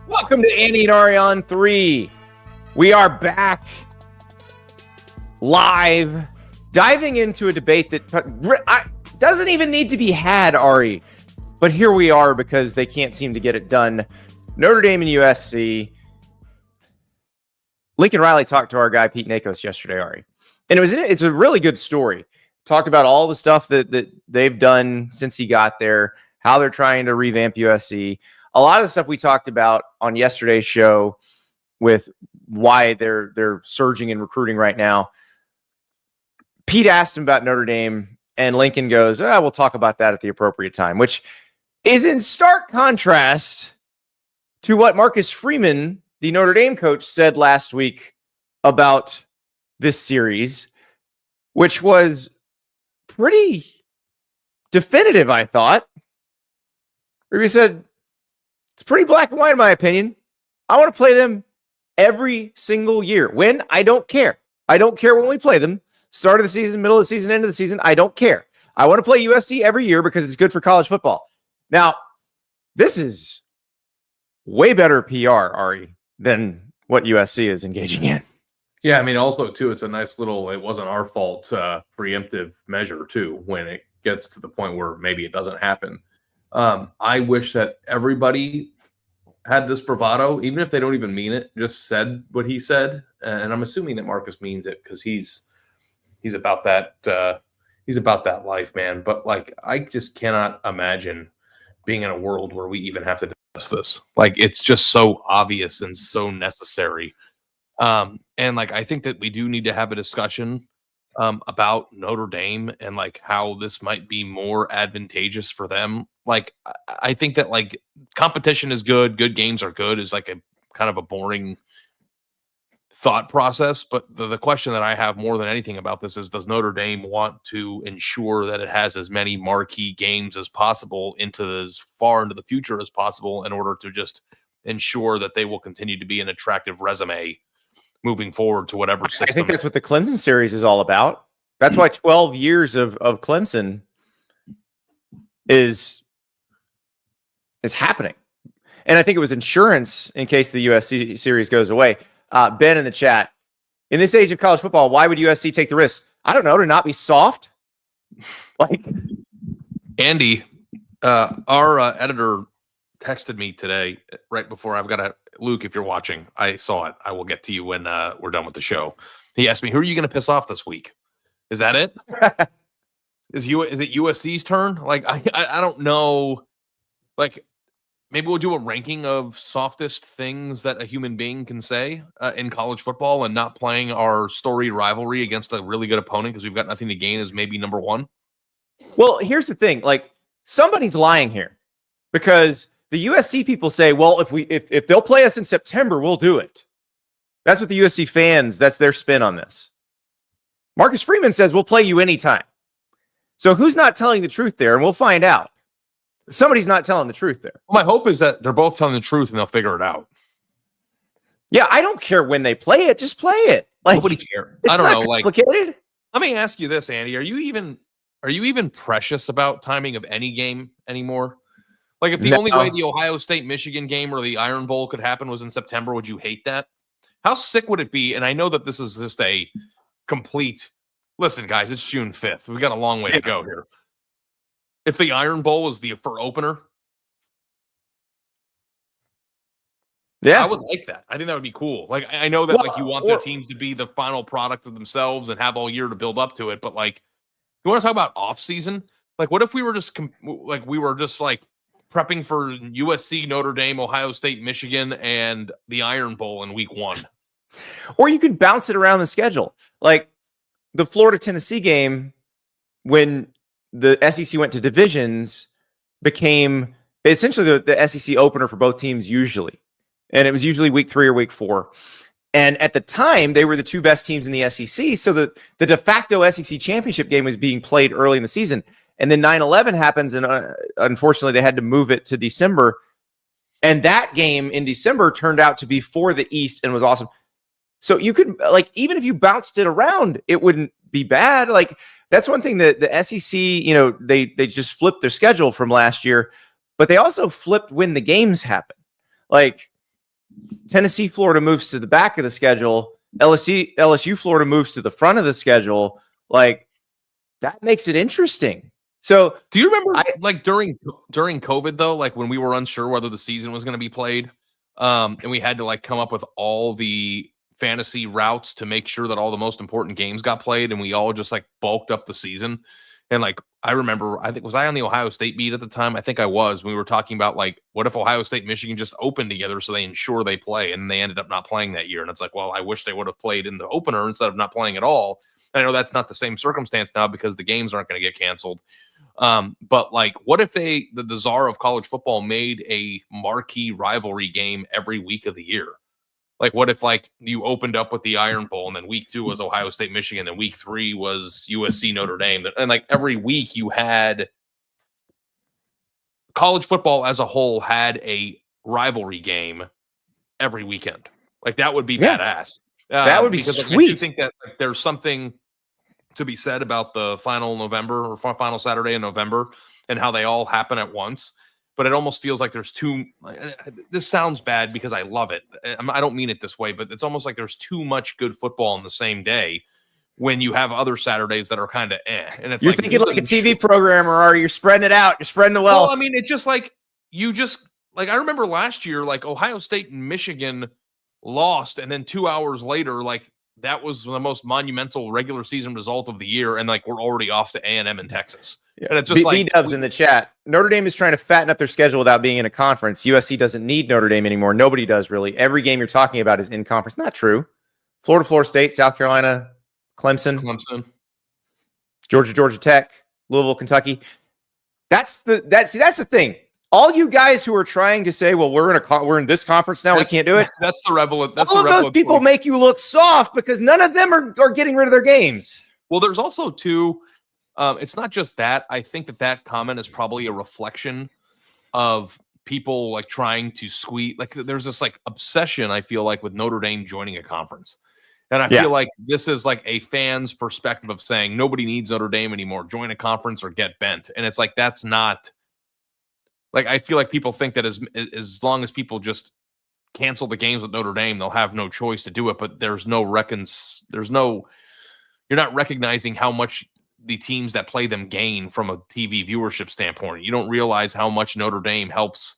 Welcome to Andy and Ari on 3. We are back live, diving into a debate that doesn't even need to be had, Ari. But here we are because they can't seem to get it done. Notre Dame and USC. Lincoln Riley talked to our guy Pete Nakos yesterday, Ari. And it's a really good story. Talked about all the stuff that they've done since he got there, how they're trying to revamp USC. A lot of the stuff we talked about on yesterday's show with why they're surging in recruiting right now. Pete asked him about Notre Dame, and Lincoln goes, we'll talk about that at the appropriate time, which is in stark contrast to what Marcus Freeman, the Notre Dame coach, said last week about this series, which was pretty definitive, I thought. He said, it's pretty black and white in my opinion. I want to play them every single year. When? I don't care. I don't care when we play them. Start of the season, middle of the season, end of the season. I don't care. I want to play USC every year because it's good for college football. Now, this is way better PR, Ari, than what USC is engaging in. Yeah, I mean, also, too, it's a nice little, it wasn't our fault preemptive measure, too, when it gets to the point where maybe it doesn't happen. I wish that everybody had this bravado, even if they don't even mean it, just said what he said. And I'm assuming that Marcus means it because he's about that. He's about that life, man. But like, I just cannot imagine being in a world where we even have to discuss this. Like, it's just so obvious and so necessary. And like, I think that we do need to have a discussion about Notre Dame and like how this might be more advantageous for them. Like, I think that like competition is good. Good games are good is like a kind of a boring thought process. But the question that I have more than anything about this is, does Notre Dame want to ensure that it has as many marquee games as possible as far into the future as possible in order to just ensure that they will continue to be an attractive resume moving forward to whatever system? I think that's what the Clemson series is all about. That's why 12 years of Clemson is happening. And I think it was insurance in case the USC series goes away. Ben in the chat, in this age of college football, why would USC take the risk? I don't know, to not be soft. Like Andy, our editor texted me today right before Luke, if you're watching, I saw it. I will get to you when we're done with the show. He asked me, who are you going to piss off this week? Is that it? Is it USC's turn? Like, I don't know. Like, maybe we'll do a ranking of softest things that a human being can say in college football and not playing our storied rivalry against a really good opponent because we've got nothing to gain as maybe number one. Well, here's the thing. Like, somebody's lying here because the USC people say, well, if they'll play us in September, we'll do it. That's what the USC fans, that's their spin on this. Marcus Freeman says, we'll play you anytime. So who's not telling the truth there? And we'll find out. Somebody's not telling the truth there. Well, my hope is that they're both telling the truth and they'll figure it out. Yeah, I don't care when they play it. Just play it. Like, nobody cares. It's I don't not know. Complicated. Like, let me ask you this, Andy. Are you even precious about timing of any game anymore? Like, if the only way the Ohio State-Michigan game or the Iron Bowl could happen was in September, would you hate that? How sick would it be? And I know that this is just a complete... Listen, guys, it's June 5th. We've got a long way to go here. If the Iron Bowl was for opener, yeah, I would like that. I think that would be cool. Like, I know that like you want their teams to be the final product of themselves and have all year to build up to it. But like, you want to talk about off season? Like, what if we were just prepping for USC, Notre Dame, Ohio State, Michigan, and the Iron Bowl in week 1? Or you can bounce it around the schedule. Like the Florida-Tennessee game, when the SEC went to divisions, became essentially the SEC opener for both teams usually. And it was usually week 3 or week 4. And at the time, they were the two best teams in the SEC. So the de facto SEC championship game was being played early in the season. And then 9/11 happens, and unfortunately, they had to move it to December. And that game in December turned out to be for the East and was awesome. So you could, like, even if you bounced it around, it wouldn't be bad. Like, that's one thing that the SEC, you know, they just flipped their schedule from last year, but they also flipped when the games happen. Like, Tennessee, Florida moves to the back of the schedule. LSU, Florida moves to the front of the schedule. Like, that makes it interesting. So, do you remember like during COVID though, like when we were unsure whether the season was going to be played, and we had to like come up with all the fantasy routes to make sure that all the most important games got played, and we all just like bulked up the season. And like, I remember, was I on the Ohio State beat at the time? I think I was. We were talking about like, what if Ohio State and Michigan just open together so they ensure they play, and they ended up not playing that year. And it's like, well, I wish they would have played in the opener instead of not playing at all. And I know that's not the same circumstance now because the games aren't going to get canceled. But like, what if the czar of college football made a marquee rivalry game every week of the year? Like, what if like you opened up with the Iron Bowl, and then week 2 was Ohio State, Michigan, and week 3 was USC, Notre Dame, and like every week you had college football as a whole had a rivalry game every weekend. Like, that would be badass. That would be because, sweet. Like, I do think that like, there's something to be said about the final Saturday in November and how they all happen at once. But it almost feels like there's this sounds bad because I love it. I don't mean it this way, but it's almost like there's too much good football on the same day when you have other Saturdays that are kind of And it's you're like, thinking like a TV programmer, or you're spreading it out. You're spreading the wealth. Well, I mean, it's just like, I remember last year, like Ohio State and Michigan lost. And then 2 hours later, like that was the most monumental regular season result of the year. And like, we're already off to A&M in Texas. Yeah. And it's just like B-Dubs in the chat. Notre Dame is trying to fatten up their schedule without being in a conference. USC doesn't need Notre Dame anymore. Nobody does, really. Every game you're talking about is in conference. Not true. Florida State, South Carolina, Clemson, Georgia Tech, Louisville, Kentucky. That's the thing. All you guys who are trying to say, well, we're in this conference now, we can't do it. That's the relevant. All of those people make you look soft because none of them are getting rid of their games. Well, there's also two. It's not just that. I think that comment is probably a reflection of people like trying to squeeze. Like, there's this like obsession, I feel like, with Notre Dame joining a conference. And I feel like this is like a fan's perspective of saying nobody needs Notre Dame anymore. Join a conference or get bent. And it's like, that's not like, I feel like people think that as long as people just cancel the games with Notre Dame, they'll have no choice to do it. But you're not recognizing how much the teams that play them gain from a TV viewership standpoint. You don't realize how much Notre Dame helps,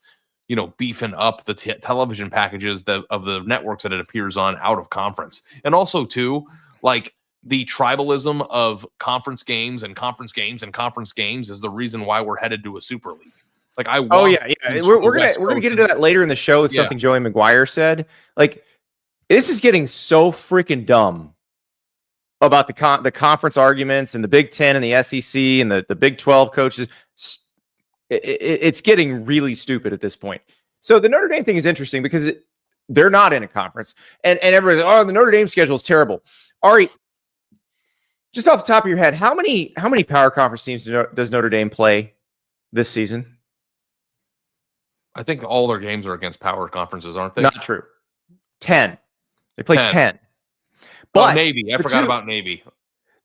beefing up the television packages of the networks that it appears on out of conference. And also too, like the tribalism of conference games and conference games and conference games is the reason why we're headed to a Super League. Like we're gonna get into that later in the show. It's something Joey McGuire said. Like, this is getting so freaking dumb about the conference arguments and the Big Ten and the SEC and the Big 12 coaches. It's getting really stupid at this point. So the Notre Dame thing is interesting because they're not in a conference, and everybody's like, oh, the Notre Dame schedule is terrible. Ari, just off the top of your head, how many power conference teams does Notre Dame play this season? I think all their games are against power conferences, aren't they? Not true. 10. They play 10. But Navy. I forgot about Navy.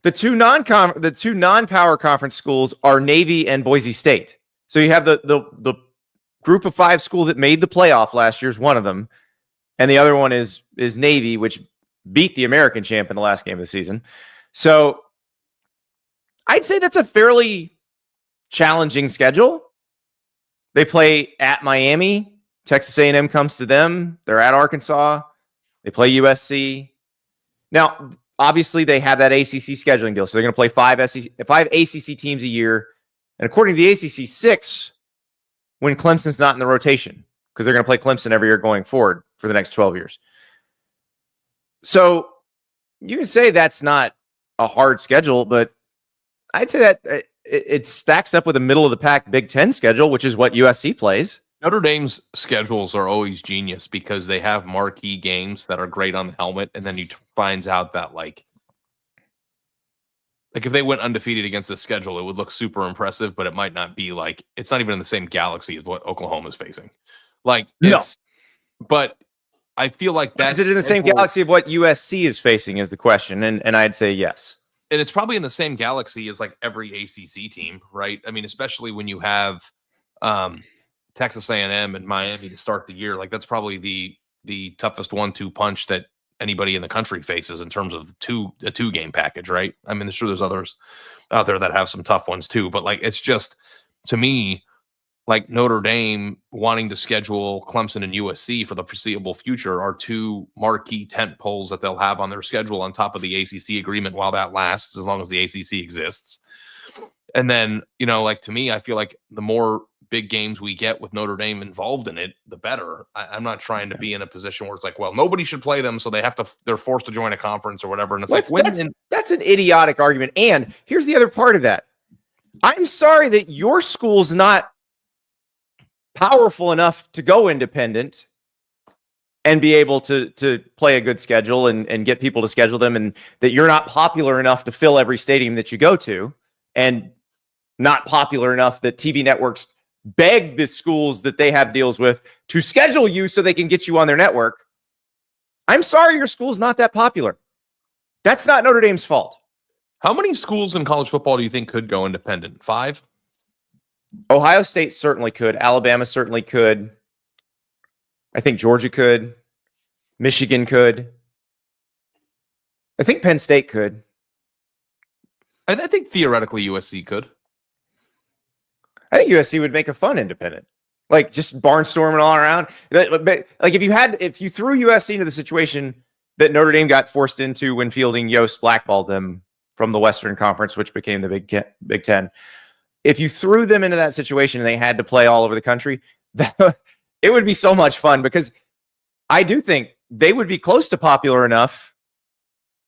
The two non-power conference schools are Navy and Boise State. So you have the group of 5 school that made the playoff last year is one of them, and the other one is Navy, which beat the American champ in the last game of the season. So I'd say that's a fairly challenging schedule. They play at Miami. Texas A&M comes to them. They're at Arkansas. They play USC. Now, obviously, they have that ACC scheduling deal, so they're going to play 5 ACC teams a year. And according to the ACC, 6 when Clemson's not in the rotation, because they're going to play Clemson every year going forward for the next 12 years. So you can say that's not a hard schedule, but I'd say that it stacks up with a middle-of-the-pack Big Ten schedule, which is what USC plays. Notre Dame's schedules are always genius because they have marquee games that are great on the helmet, and then you find out that like if they went undefeated against the schedule, it would look super impressive, but it might not be like it's not even in the same galaxy as what Oklahoma is facing. Like, but I feel like that's is it in the same galaxy of what USC is facing is the question, and I'd say yes. And it's probably in the same galaxy as like every ACC team, right? I mean, especially when you have Texas A&M and Miami to start the year, like that's probably the the toughest 1-2 punch that anybody in the country faces in terms of a 2-game package, right? I mean, sure, there's others out there that have some tough ones too, but like, it's just, to me, like Notre Dame wanting to schedule Clemson and USC for the foreseeable future are 2 marquee tent poles that they'll have on their schedule on top of the ACC agreement while that lasts, as long as the ACC exists. And then, like, to me, I feel like the more big games we get with Notre Dame involved in it, the better. I'm not trying to be in a position where it's like, well, nobody should play them, so they're forced to join a conference or whatever. And it's that's an idiotic argument. And here's the other part of that. I'm sorry that your school's not powerful enough to go independent and be able to play a good schedule and get people to schedule them, and that you're not popular enough to fill every stadium that you go to, and not popular enough that TV networks beg the schools that they have deals with to schedule you so they can get you on their network. I'm sorry your school's not that popular. That's not Notre Dame's fault. How many schools in college football do you think could go independent? 5? Ohio State certainly could. Alabama certainly could. I think Georgia could. Michigan could. I think Penn State could. I think theoretically USC could. I think USC would make a fun independent. Like, just barnstorming all around. But like, if you threw USC into the situation that Notre Dame got forced into when Fielding Yost blackballed them from the Western Conference, which became the Big Ten. If you threw them into that situation and they had to play all over the country, it would be so much fun, because I do think they would be close to popular enough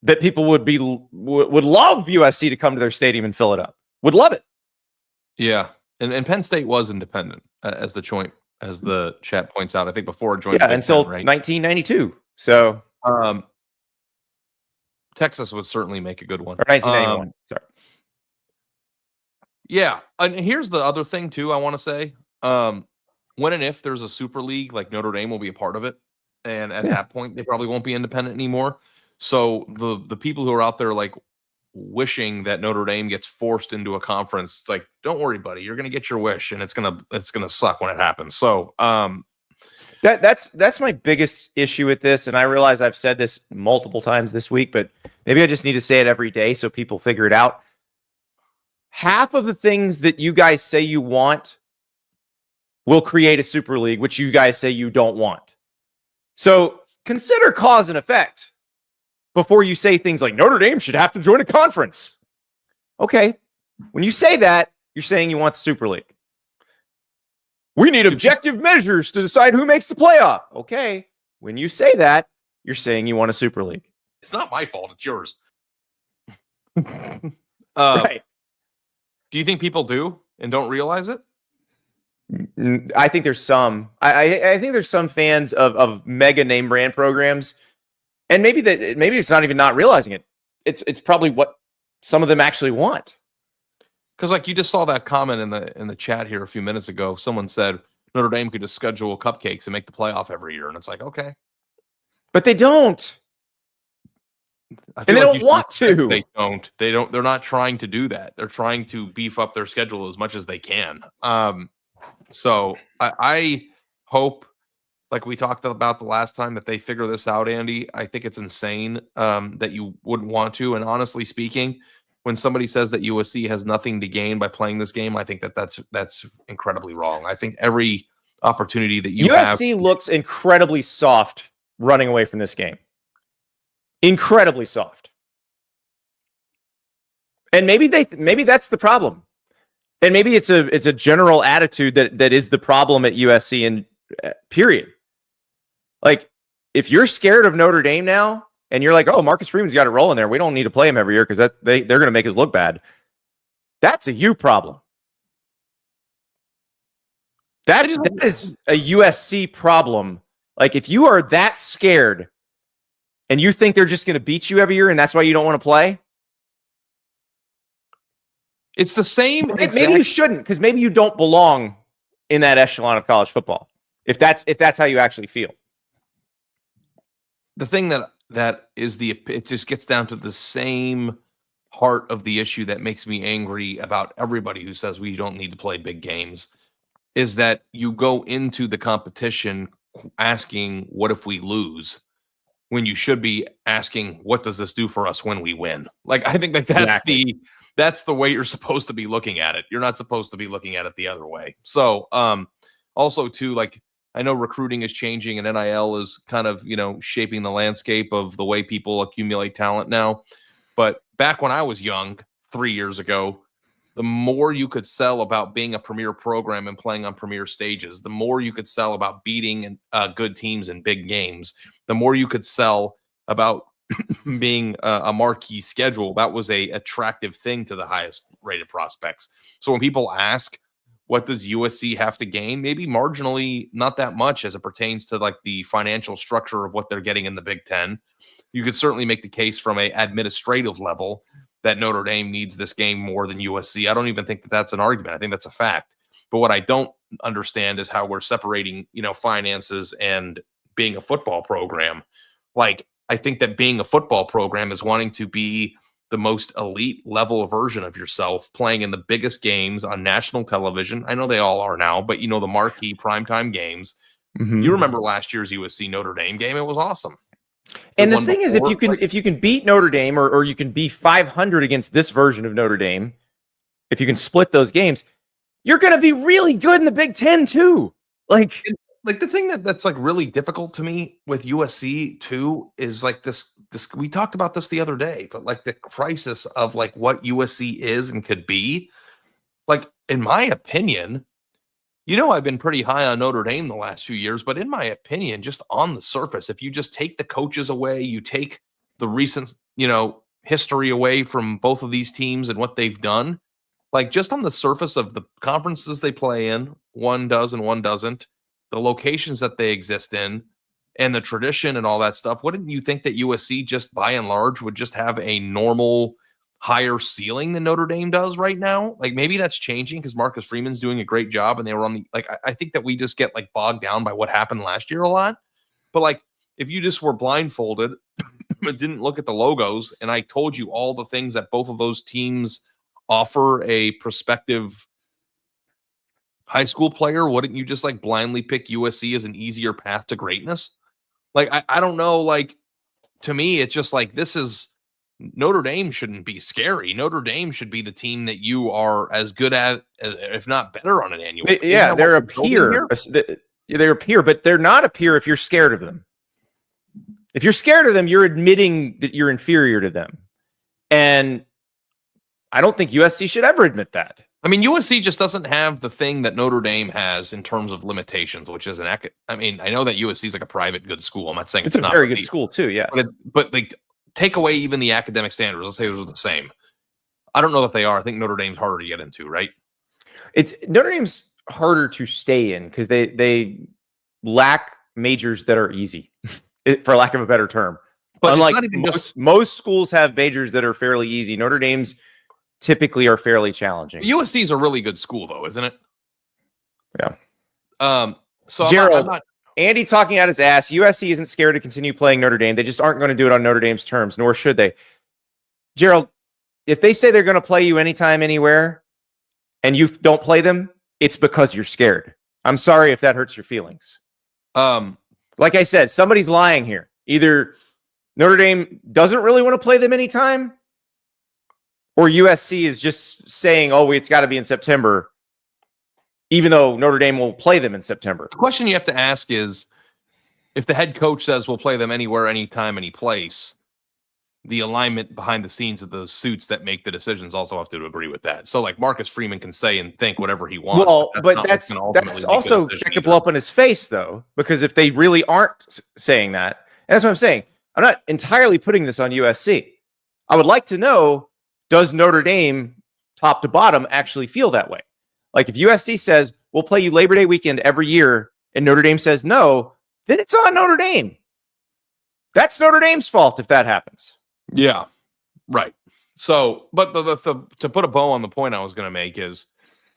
that people would love USC to come to their stadium and fill it up. Would love it. Yeah. And Penn State was independent, as the chat points out, I think before it joined. Yeah, until 1992. So Texas would certainly make a good one. Or 1991. Sorry. Yeah. And here's the other thing too, I want to say. When and if there's a super league, like, Notre Dame will be a part of it. And at that point, they probably won't be independent anymore. So the people who are out there, like, wishing that Notre Dame gets forced into a conference, like, don't worry, buddy, you're gonna get your wish, and it's gonna suck when it happens. So that's my biggest issue with this, and I realize I've said this multiple times this week, but maybe I just need to say it every day so people figure it out. Half of the things that you guys say you want will create a super league, which you guys say you don't want. So consider cause and effect before you say things like Notre Dame should have to join a conference. Okay. When you say that, you're saying you want the super league. We need objective measures to decide who makes the playoff. Okay. When you say that, you're saying you want a super league. It's not my fault. It's yours. Right. Do you think people do and don't realize it? I think there's some. I think there's some fans of mega name brand programs, and maybe it's not even not realizing it. It's probably what some of them actually want. Because, like, you just saw that comment in the chat here a few minutes ago. Someone said Notre Dame could just schedule cupcakes and make the playoff every year, and it's like, okay, but they don't, and they don't want to. They don't. They're not trying to do that. They're trying to beef up their schedule as much as they can. So I hope, like we talked about the last time, that they figure this out, Andy. I think it's insane that you wouldn't want to. And honestly speaking, when somebody says that USC has nothing to gain by playing this game, I think that's incredibly wrong. I think every opportunity that USC looks incredibly soft running away from this game. Incredibly soft. And maybe that's the problem. And maybe it's a general attitude that is the problem at USC, and period. Like, if you're scared of Notre Dame now, and you're like, oh, Marcus Freeman's got it rolling there, we don't need to play him every year because they're going to make us look bad. That's a you problem. That is a USC problem. Like, if you are that scared and you think they're just going to beat you every year and that's why you don't want to play, it's the same. Maybe you shouldn't, because maybe you don't belong in that echelon of college football. If that's how you actually feel. The thing that is it just gets down to the same heart of the issue that makes me angry about everybody who says we don't need to play big games, is that you go into the competition asking, what if we lose? When you should be asking, what does this do for us when we win? Like, I think like that's the way you're supposed to be looking at it. You're not supposed to be looking at it the other way. So, also too, like, I know recruiting is changing and NIL is kind of, shaping the landscape of the way people accumulate talent now. But back when I was young, 3 years ago, the more you could sell about being a premier program and playing on premier stages, the more you could sell about beating good teams in big games, the more you could sell about being a marquee schedule. That was a attractive thing to the highest rated prospects. So when people ask, what does USC have to gain? Maybe marginally, not that much as it pertains to like the financial structure of what they're getting in the Big Ten. You could certainly make the case from a administrative level that Notre Dame needs this game more than USC. I don't even think that that's an argument. I think that's a fact. But what I don't understand is how we're separating, finances and being a football program. Like, I think that being a football program is wanting to be the most elite level version of yourself, playing in the biggest games on national television. I know they all are now, but the marquee primetime games. Mm-hmm. You remember last year's USC Notre Dame game? It was awesome. And the thing is, if you can beat Notre Dame or you can be 500 against this version of Notre Dame, if you can split those games, you're going to be really good in the Big Ten too. Like the thing that's like really difficult to me with USC too is like this. We talked about this the other day, but like the crisis of like what USC is and could be. Like, in my opinion, I've been pretty high on Notre Dame the last few years, but in my opinion, just on the surface, if you just take the coaches away, you take the recent, history away from both of these teams and what they've done, like just on the surface of the conferences they play in, one does and one doesn't, the locations that they exist in, and the tradition and all that stuff, wouldn't you think that USC just by and large would just have a normal higher ceiling than Notre Dame does right now? Like, maybe that's changing because Marcus Freeman's doing a great job and they were on the, like, I think that we just get like bogged down by what happened last year a lot. But like, if you just were blindfolded but didn't look at the logos and I told you all the things that both of those teams offer a prospective high school player, wouldn't you just like blindly pick USC as an easier path to greatness? Like, I don't know. Like, to me, it's just like, this is, Notre Dame shouldn't be scary. Notre Dame should be the team that you are as good at, if not better, on an annual. Yeah, they're a peer. They're a peer, but they're not a peer if you're scared of them. If you're scared of them, you're admitting that you're inferior to them. And I don't think USC should ever admit that. I mean, USC just doesn't have the thing that Notre Dame has in terms of limitations, which is I know that USC is like a private good school. I'm not saying it's not a very good school too, yes. But like, take away even the academic standards. Let's say those are the same. I don't know that they are. I think Notre Dame's harder to get into, right? Notre Dame's harder to stay in because they lack majors that are easy, for lack of a better term. But unlike most schools have majors that are fairly easy, Notre Dame's typically are fairly challenging. USC is a really good school, though, isn't it? Yeah. So Gerald, Andy talking out his ass. USC isn't scared to continue playing Notre Dame. They just aren't going to do it on Notre Dame's terms, nor should they. Gerald, if they say they're going to play you anytime, anywhere, and you don't play them, it's because you're scared. I'm sorry if that hurts your feelings. Like I said, somebody's lying here. Either Notre Dame doesn't really want to play them anytime, or USC is just saying, oh, it's got to be in September, even though Notre Dame will play them in September. The question you have to ask is, if the head coach says we'll play them anywhere, anytime, any place, the alignment behind the scenes of those suits that make the decisions also have to agree with that. So, like, Marcus Freeman can say and think whatever he wants. Well, but that's also that could blow up in his face, though, because if they really aren't saying that, and that's what I'm saying. I'm not entirely putting this on USC. I would like to know, does Notre Dame, top to bottom, actually feel that way? Like, if USC says, we'll play you Labor Day weekend every year, and Notre Dame says no, then it's on Notre Dame. That's Notre Dame's fault if that happens. Yeah, right. So, but to put a bow on the point I was going to make is,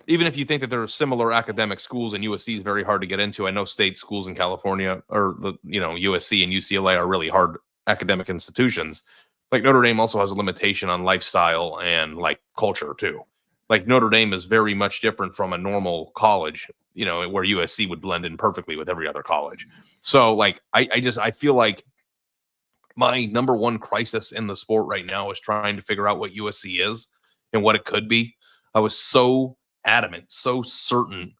even if you think that there are similar academic schools and USC is very hard to get into, I know state schools in California or USC and UCLA are really hard academic institutions. Like, Notre Dame also has a limitation on lifestyle and like culture too. Like Notre Dame is very much different from a normal college, you know, where USC would blend in perfectly with every other college. So like, I feel like my number one crisis in the sport right now is trying to figure out what USC is and what it could be. I was so adamant, so certain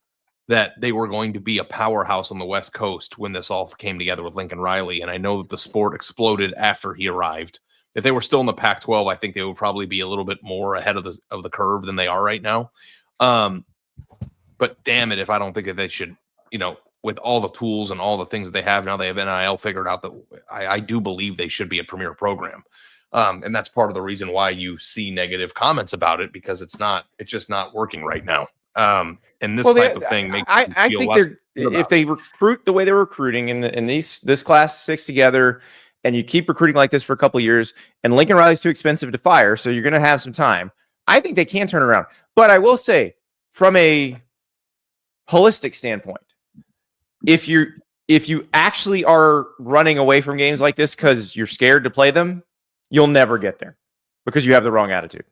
that they were going to be a powerhouse on the West Coast when this all came together with Lincoln Riley. And I know that the sport exploded after he arrived. If they were still in the Pac-12, I think they would probably be a little bit more ahead of the curve than they are right now. But damn it, if I don't think that they should, you know, with all the tools and all the things that they have now, they have NIL figured out, that I do believe they should be a premier program. And that's part of the reason why you see negative comments about it, because it's just not working right now. And this type of thing makes I think if they recruit the way they're recruiting and this class sticks together and you keep recruiting like this for a couple of years, and Lincoln Riley's too expensive to fire, so you're going to have some time, I think they can turn around. But I will say, from a holistic standpoint, if you actually are running away from games like this because you're scared to play them, you'll never get there because you have the wrong attitude.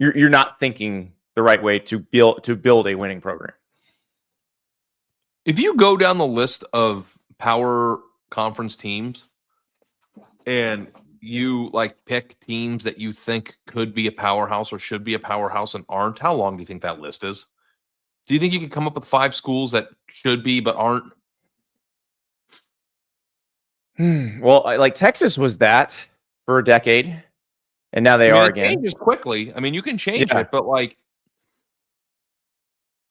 You're not thinking the right way to build a winning program. If you go down the list of power conference teams and you like pick teams that you think could be a powerhouse or should be a powerhouse and aren't, how long do you think that list is? Do you think you could come up with 5 schools that should be but aren't? Well, like Texas was that for a decade, and now they are it again. Changes quickly. I mean, you can change it, but like,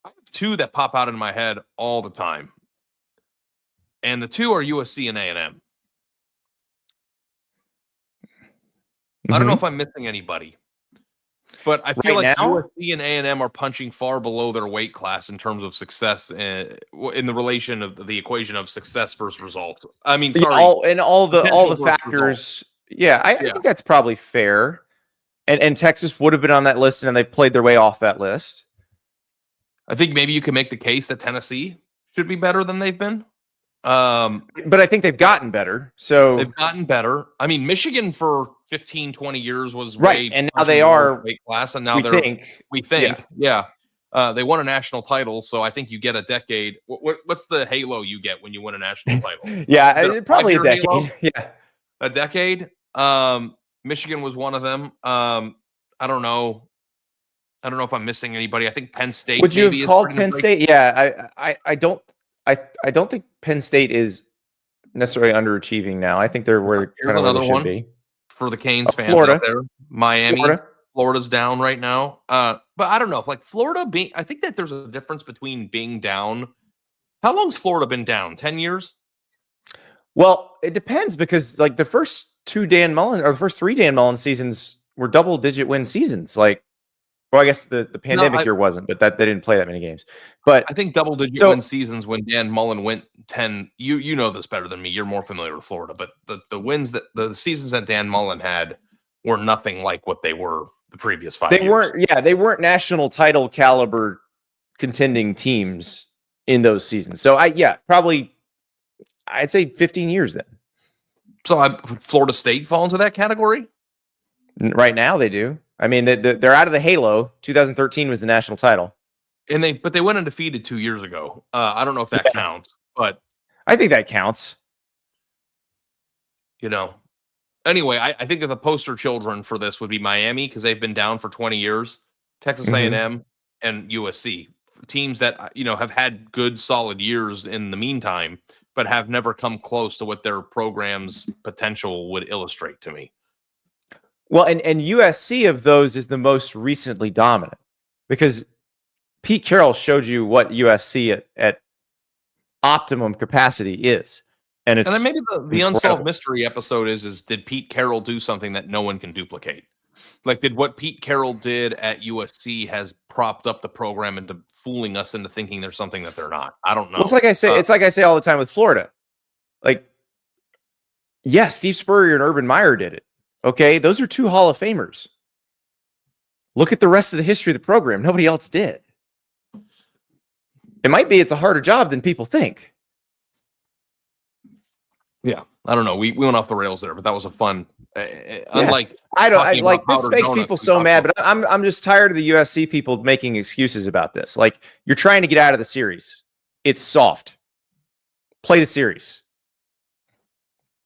I have 2 that pop out in my head all the time, and the 2 are USC and A&M. I don't know if I'm missing anybody, but I feel like now, USC and A&M are punching far below their weight class in terms of success in the relation of the equation of success versus results. I mean, sorry, all the factors. Yeah, I think that's probably fair. And Texas would have been on that list, and they played their way off that list. I think maybe you can make the case that Tennessee should be better than they've been. But I think they've gotten better. So they've gotten better. I mean, Michigan for 15, 20 years was right, and now they are weight class, and now we think, they won a national title. So I think you get a decade. What's the halo you get when you win a national title? Probably a decade. Halo? Yeah, a decade. Michigan was one of them. I don't know if I'm missing anybody. I think Penn State. Would you have called Penn State? Yeah, I don't think Penn State is necessarily underachieving now. I think they're where kind of where they should be. For the Canes fans out there, Miami, Florida's down right now. But I don't know if like Florida being. I think that there's a difference between being down. How long's Florida been down? 10 years? Well, it depends because like the first 3 Dan Mullen seasons were double-digit win seasons. Like, well, I guess the pandemic year wasn't, but they didn't play that many games. But I think double-digit win seasons when Dan Mullen went 10. You know this better than me. You're more familiar with Florida, but the wins that the seasons that Dan Mullen had were nothing like what they were the previous 5 years. They weren't national title caliber contending teams in those seasons. So probably I'd say 15 years then. So Florida State fall into that category? Right now they do. I mean, they're out of the halo. 2013 was the national title. And they went undefeated 2 years ago. I don't know if that counts, but I think that counts. You know, anyway, I think that the poster children for this would be Miami because they've been down for 20 years, Texas A&M, and USC, teams that have had good, solid years in the meantime, but have never come close to what their program's potential would illustrate to me. Well, and USC of those is the most recently dominant because Pete Carroll showed you what USC at optimum capacity is. And then maybe the unsolved mystery episode is did Pete Carroll do something that no one can duplicate? Like, did what Pete Carroll did at USC has propped up the program into fooling us into thinking there's something that they're not? I don't know. Well, it's like I say all the time with Florida. Like, yes, Steve Spurrier and Urban Meyer did it. Okay, those are 2 Hall of Famers. Look at the rest of the history of the program. Nobody else did. It might be it's a harder job than people think. Yeah, I don't know. We went off the rails there, but that was a fun. Unlike this makes people so mad, but I'm just tired of the USC people making excuses about this. Like, you're trying to get out of the series. It's soft. Play the series.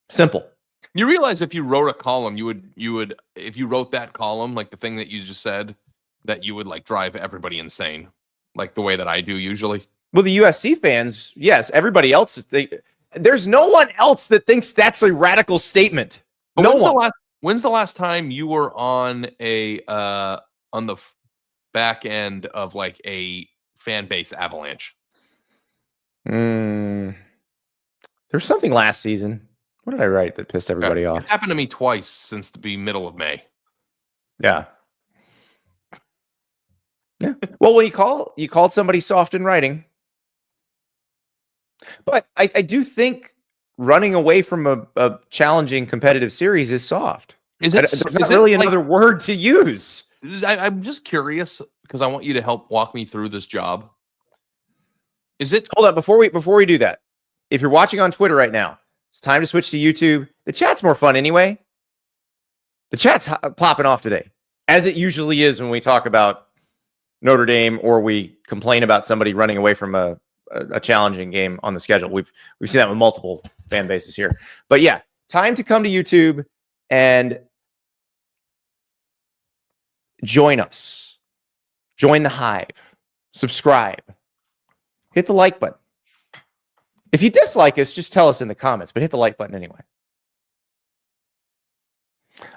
Simple. You realize if you wrote a column, you would if you wrote that column, like the thing that you just said, that you would like drive everybody insane, like the way that I do usually. Well, the USC fans, yes. Everybody else there's no one else that thinks that's a radical statement. But no one. When's the last time you were on on the back end of like a fan base avalanche? There's something last season. What did I write that pissed everybody off? It happened to me twice since the middle of May. Yeah. Yeah. Well, when you called somebody soft in writing. But I do think running away from a challenging competitive series is soft. There's not really another word to use. I'm just curious because I want you to help walk me through this job. Hold up, before we do that, if you're watching on Twitter right now, it's time to switch to YouTube. The chat's more fun anyway. The chat's popping off today, as it usually is when we talk about Notre Dame or we complain about somebody running away from a challenging game on the schedule. We've seen that with multiple fan bases here. But yeah, time to come to YouTube and join us. Join the hive. Subscribe. Hit the like button. If you dislike us, just tell us in the comments, but hit the like button anyway.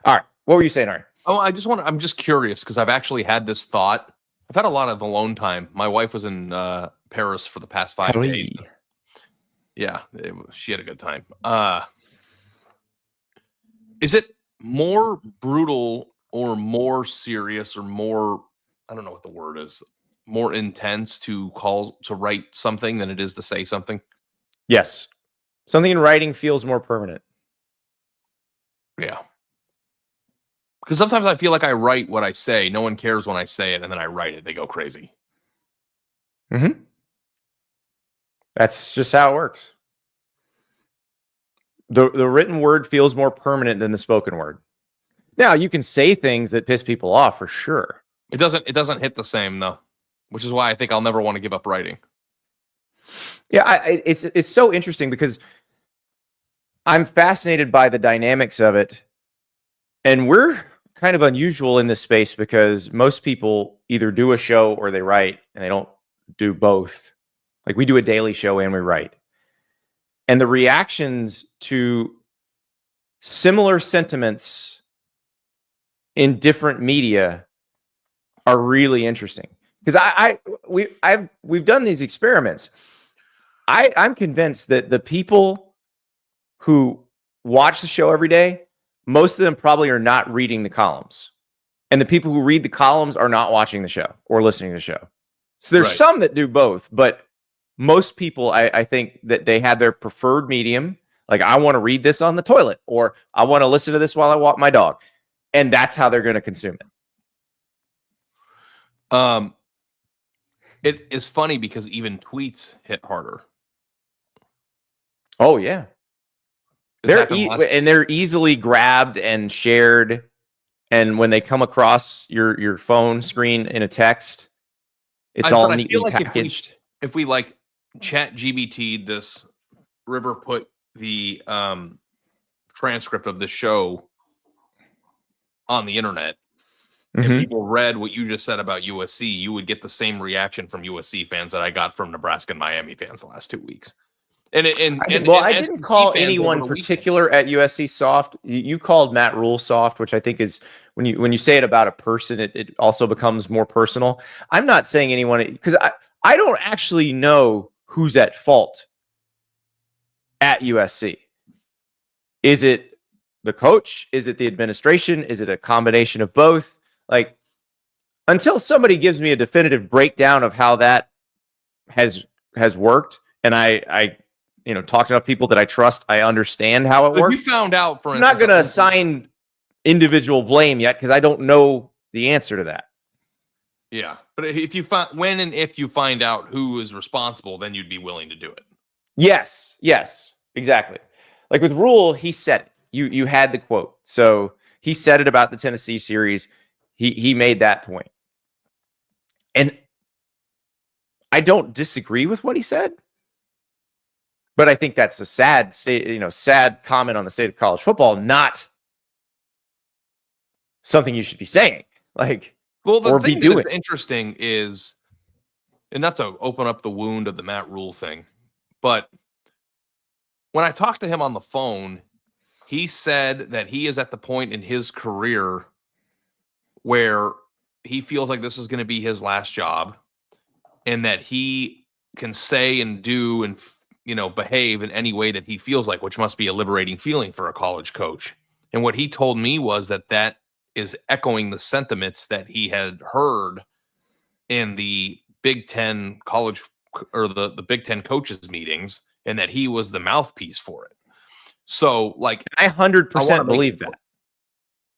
All right. What were you saying, Ari? Oh, I'm just curious because I've actually had this thought. I've had a lot of alone time. My wife was in Paris for the past 5 days. Yeah, she had a good time. Is it more brutal or more serious or more, I don't know what the word is, more intense to write something than it is to say something? Yes. Something in writing feels more permanent. Yeah. Because sometimes I feel like I write what I say. No one cares when I say it, and then I write it. They go crazy. Mm-hmm. That's just how it works. The written word feels more permanent than the spoken word. Now, you can say things that piss people off for sure. It doesn't hit the same, though, which is why I think I'll never want to give up writing. Yeah, it's so interesting because I'm fascinated by the dynamics of it. And we're kind of unusual in this space because most people either do a show or they write, and they don't do both. Like, we do a daily show and we write. And the reactions to similar sentiments in different media are really interesting. Because we've done these experiments. I'm convinced that the people who watch the show every day, most of them probably are not reading the columns. And the people who read the columns are not watching the show or listening to the show. So there's some that do both, but most people, I think that they have their preferred medium. Like, I want to read this on the toilet, or I want to listen to this while I walk my dog. And that's how they're going to consume it. It is funny because even tweets hit harder. Oh, yeah. They're easily grabbed and shared. And when they come across your phone screen in a text, it's all neatly packaged. If we like chat GBT this, River put the transcript of the show on the internet, mm-hmm. If people read what you just said about USC, you would get the same reaction from USC fans that I got from Nebraska and Miami fans the last 2 weeks. I didn't call anyone particular at USC soft. You called Matt Rule soft, which I think is when you say it about a person, it also becomes more personal. I'm not saying anyone, because I don't actually know who's at fault at USC. Is it the coach? Is it the administration? Is it a combination of both? Like, until somebody gives me a definitive breakdown of how that has worked, and I talk to enough people that I trust, I understand how it works. We found out, for instance, I'm not going to assign individual blame yet because I don't know the answer to that. Yeah, but if you find out who is responsible, then you'd be willing to do it. Yes, exactly. Like with Rule, he said it. You had the quote. So he said it about the Tennessee series. He made that point. And I don't disagree with what he said. But I think that's a sad comment on the state of college football, not something you should be saying. Like, well, the or thing be doing. that's interesting is, and not to open up the wound of the Matt Rule thing, but when I talked to him on the phone, he said that he is at the point in his career where he feels like this is going to be his last job, and that he can say and do and behave in any way that he feels like, which must be a liberating feeling for a college coach. And what he told me was that is echoing the sentiments that he had heard in the Big Ten college or the Big Ten coaches meetings, and that he was the mouthpiece for it. So, like, I 100% believe that.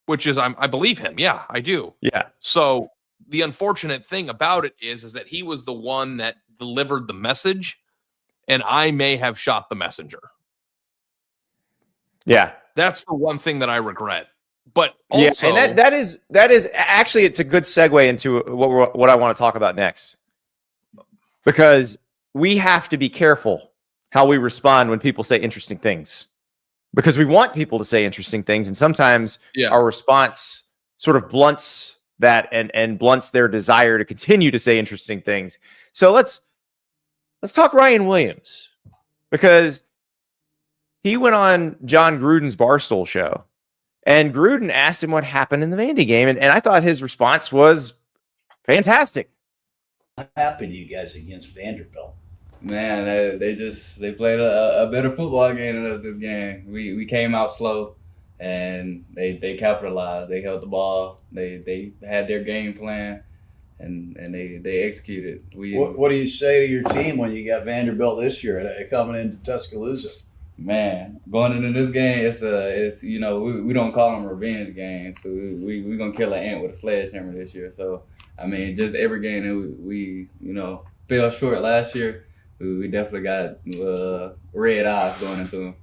Which is, I believe him. Yeah, I do. Yeah. So the unfortunate thing about it is that he was the one that delivered the message, and I may have shot the messenger. Yeah. That's the one thing that I regret. But also, yeah, and that is actually, it's a good segue into what I want to talk about next, because we have to be careful how we respond when people say interesting things, because we want people to say interesting things, and sometimes our response sort of blunts that and blunts their desire to continue to say interesting things. So let's talk Ryan Williams, because he went on John Gruden's Barstool show, and Gruden asked him what happened in the Vandy game, and I thought his response was fantastic. What happened to you guys against Vanderbilt? Man, they played a better football game than us this game. We came out slow, and they capitalized. They held the ball. They had their game plan, and they executed. What do you say to your team when you got Vanderbilt this year coming into Tuscaloosa? Man, going into this game, it's we don't call them revenge games. So we gonna kill an ant with a sledgehammer this year. So I mean, just every game that we fell short last year, we definitely got red eyes going into them.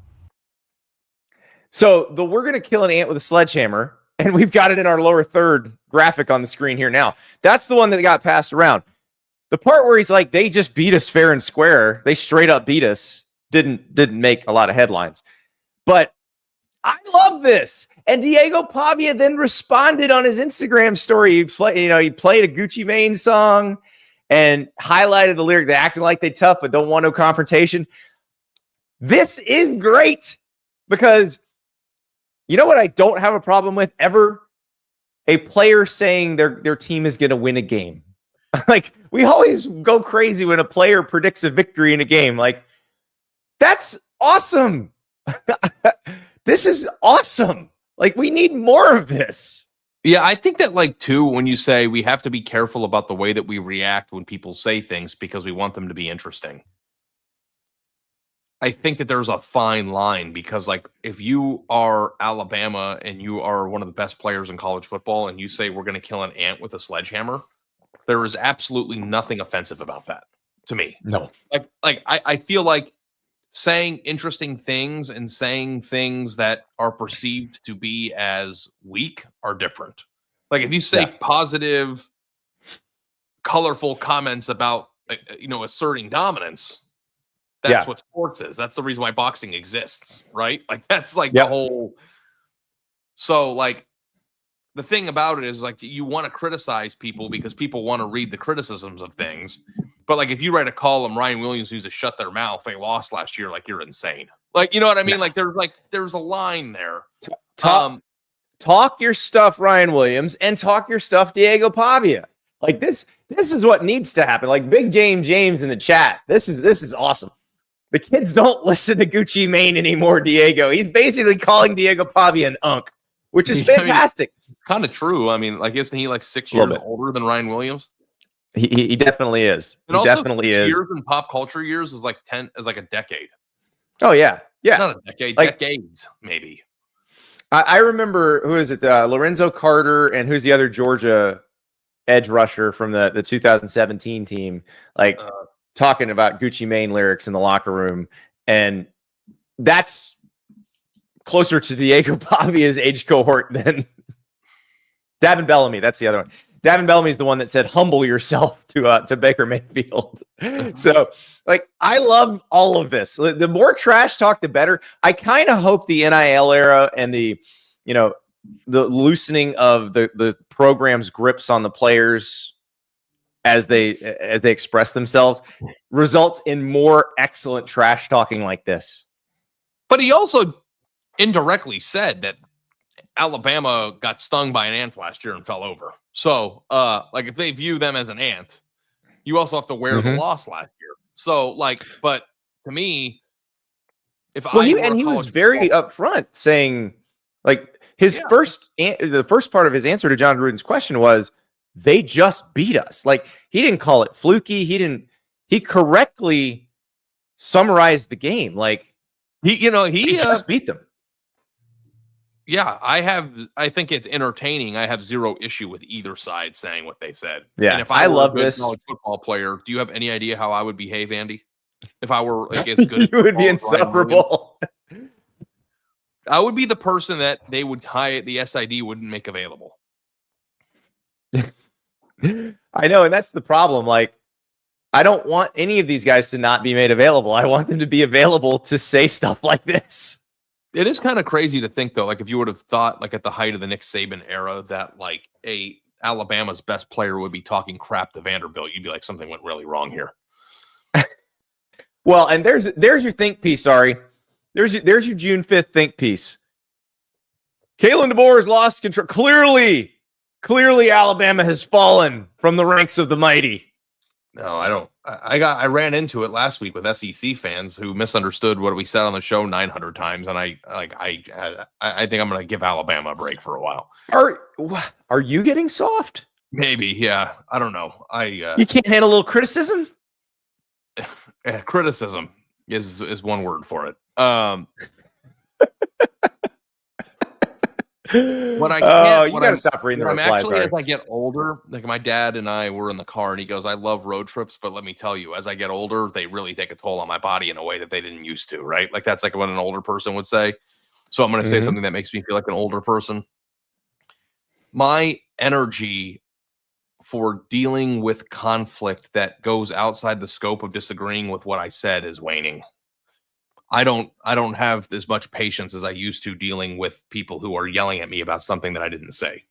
So we're going to kill an ant with a sledgehammer, and we've got it in our lower third graphic on the screen here now. That's the one that got passed around. The part where he's like, they just beat us fair and square. They straight up beat us. Didn't make a lot of headlines. But I love this. And Diego Pavia then responded on his Instagram story. He played a Gucci Mane song and highlighted the lyric, "They acting like they tough, but don't want no confrontation." This is great, because you know what I don't have a problem with ever? A player saying their team is going to win a game. Like, we always go crazy when a player predicts a victory in a game. Like, that's awesome. This is awesome. Like, we need more of this. Yeah, I think that, too, when you say we have to be careful about the way that we react when people say things because we want them to be interesting. I think that there's a fine line, because, if you are Alabama and you are one of the best players in college football and you say we're going to kill an ant with a sledgehammer, there is absolutely nothing offensive about that to me. No. I feel like saying interesting things and saying things that are perceived to be as weak are different. Like, if you say positive, colorful comments about, asserting dominance, that's what sports is. That's the reason why boxing exists, right? Like, that's the whole. So, the thing about it is, you want to criticize people because people want to read the criticisms of things. But, if you write a column, Ryan Williams needs to shut their mouth, they lost last year, you're insane. You know what I mean? No. There's a line there. Talk your stuff, Ryan Williams, and talk your stuff, Diego Pavia. This is what needs to happen. Big James in the chat. This is awesome. The kids don't listen to Gucci Mane anymore, Diego. He's basically calling Diego Pavia an unk, which is fantastic. Kind of true. I mean, isn't he 6 years older than Ryan Williams? He definitely is. And he also, definitely is. Years in pop culture years is a decade. Oh yeah, yeah. Not a decade, decades maybe. I remember, who is it? Lorenzo Carter, and who's the other Georgia edge rusher from the 2017 team? Talking about Gucci Mane lyrics in the locker room, and that's closer to Diego Pavia's age cohort than Davin Bellamy. That's the other one. Davin Bellamy is the one that said, humble yourself to Baker Mayfield. So, like, I love all of this. The more trash talk, the better. I kind of hope the NIL era and the loosening of the program's grips on the players as they express themselves results in more excellent trash talking like this. But he also indirectly said that Alabama got stung by an ant last year and fell over. So, like, if they view them as an ant, you also have to wear the loss last year. So, like, but to me, he was very upfront saying, like, the first part of his answer to John Gruden's question was, they just beat us. Like, he didn't call it fluky. He correctly summarized the game. Like, he just beat them. Yeah, I think it's entertaining. I have zero issue with either side saying what they said. Yeah, and if I were love a good this college football player, do you have any idea how I would behave, Andy? If I were like as good, you would be insufferable. I would be the person that they would hire. The SID wouldn't make available. I know, and that's the problem. Like, I don't want any of these guys to not be made available. I want them to be available to say stuff like this. It is kind of crazy to think, though, like if you would have thought, like at the height of the Nick Saban era, that like Alabama's best player would be talking crap to Vanderbilt, you'd be like, something went really wrong here. Well, and there's your think piece, Ari. There's your June 5th think piece. Kalen DeBoer has lost control. Clearly, Alabama has fallen from the ranks of the mighty. No, I don't. I ran into it last week with SEC fans who misunderstood what we said on the show 900 times, and I think I'm going to give Alabama a break for a while. Are you getting soft? Maybe, yeah. I don't know. You can't handle a little criticism. Criticism is one word for it. What I can't, you got to stop reading the replies. As I get older, like my dad and I were in the car, and he goes, "I love road trips, but let me tell you, as I get older, they really take a toll on my body in a way that they didn't used to." Right? Like that's like what an older person would say. So I'm going to say something that makes me feel like an older person. My energy for dealing with conflict that goes outside the scope of disagreeing with what I said is waning. I don't have as much patience as I used to dealing with people who are yelling at me about something that I didn't say.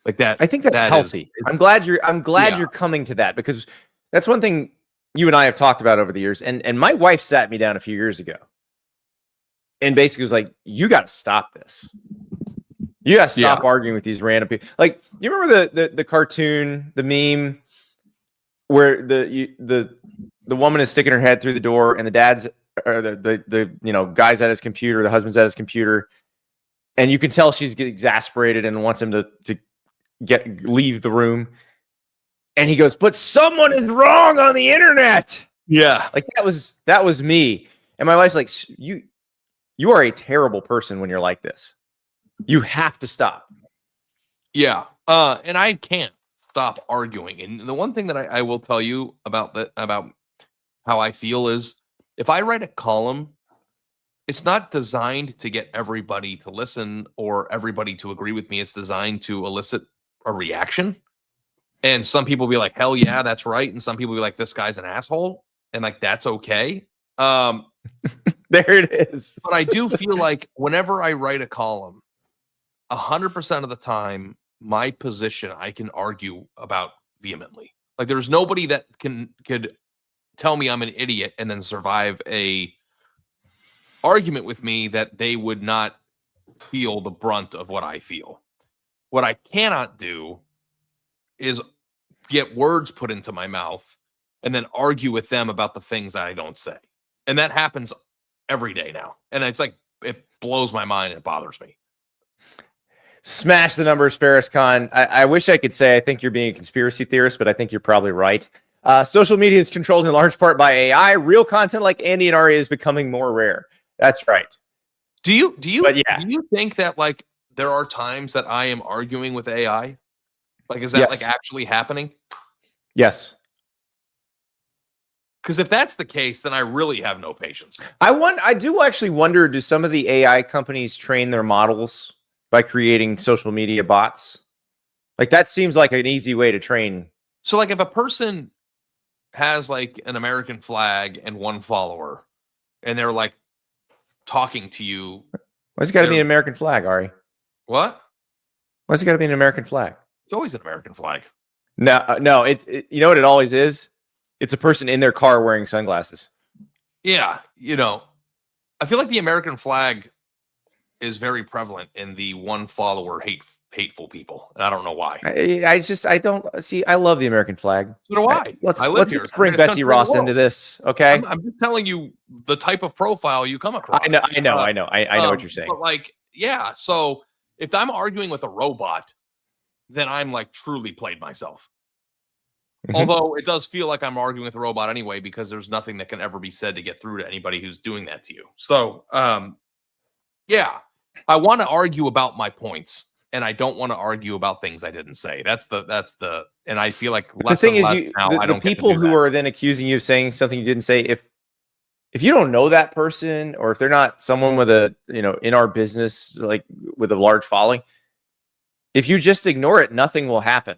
Like that. I think that's healthy. I'm glad you're coming to that, because that's one thing you and I have talked about over the years. And my wife sat me down a few years ago and basically was like, you got to stop this. You got to stop arguing with these random people. Like, you remember the cartoon, the meme where the woman is sticking her head through the door and the dad's, or the guy's at his computer, the husband's at his computer, and you can tell she's exasperated and wants him to leave the room. And he goes, "But someone is wrong on the internet." Yeah, like that was me. And my wife's like, "You are a terrible person when you're like this. You have to stop." Yeah, and I can't stop arguing. And the one thing that I will tell you about how I feel is, if I write a column, it's not designed to get everybody to listen or everybody to agree with me. It's designed to elicit a reaction. And some people be like, hell yeah, that's right. And some people be like, this guy's an asshole. And like, that's okay. There it is. But I do feel like whenever I write a column, 100% of the time, my position I can argue about vehemently. Like there's nobody that could tell me I'm an idiot and then survive a argument with me that they would not feel the brunt of what I feel. What I cannot do is get words put into my mouth and then argue with them about the things that I don't say. And that happens every day now. And it's like, it blows my mind and it bothers me. Smash the numbers, Ferris Khan. I wish I could say I think you're being a conspiracy theorist, but I think you're probably right. Social media is controlled in large part by AI. Real content like Andy and Ari is becoming more rare. That's right. Do you think that like there are times that I am arguing with AI? Like, is that like actually happening? Yes. Because if that's the case, then I really have no patience. I do actually wonder, do some of the AI companies train their models by creating social media bots? Like that seems like an easy way to train. So like if a person has like an American flag and one follower and they're like talking to you. Why's it got to be an American flag, Ari? What? Why's it got to be an American flag? It's always an American flag. No, it you know what it always is? It's a person in their car wearing sunglasses. Yeah, I feel like the American flag is very prevalent in the one follower hateful people, and I don't know why. I don't see. I love the American flag. So do I. Let's bring Betsy Ross into this, okay? I'm just telling you the type of profile you come across. I know what you're saying. But like, yeah. So if I'm arguing with a robot, then I'm like truly played myself. Although it does feel like I'm arguing with a robot anyway, because there's nothing that can ever be said to get through to anybody who's doing that to you. So, yeah, I want to argue about my points, and I don't want to argue about things I didn't say. That's the, and I feel like the thing is, the people who are then accusing you of saying something you didn't say, if you don't know that person, or if they're not someone with a, in our business, like with a large following, if you just ignore it, nothing will happen.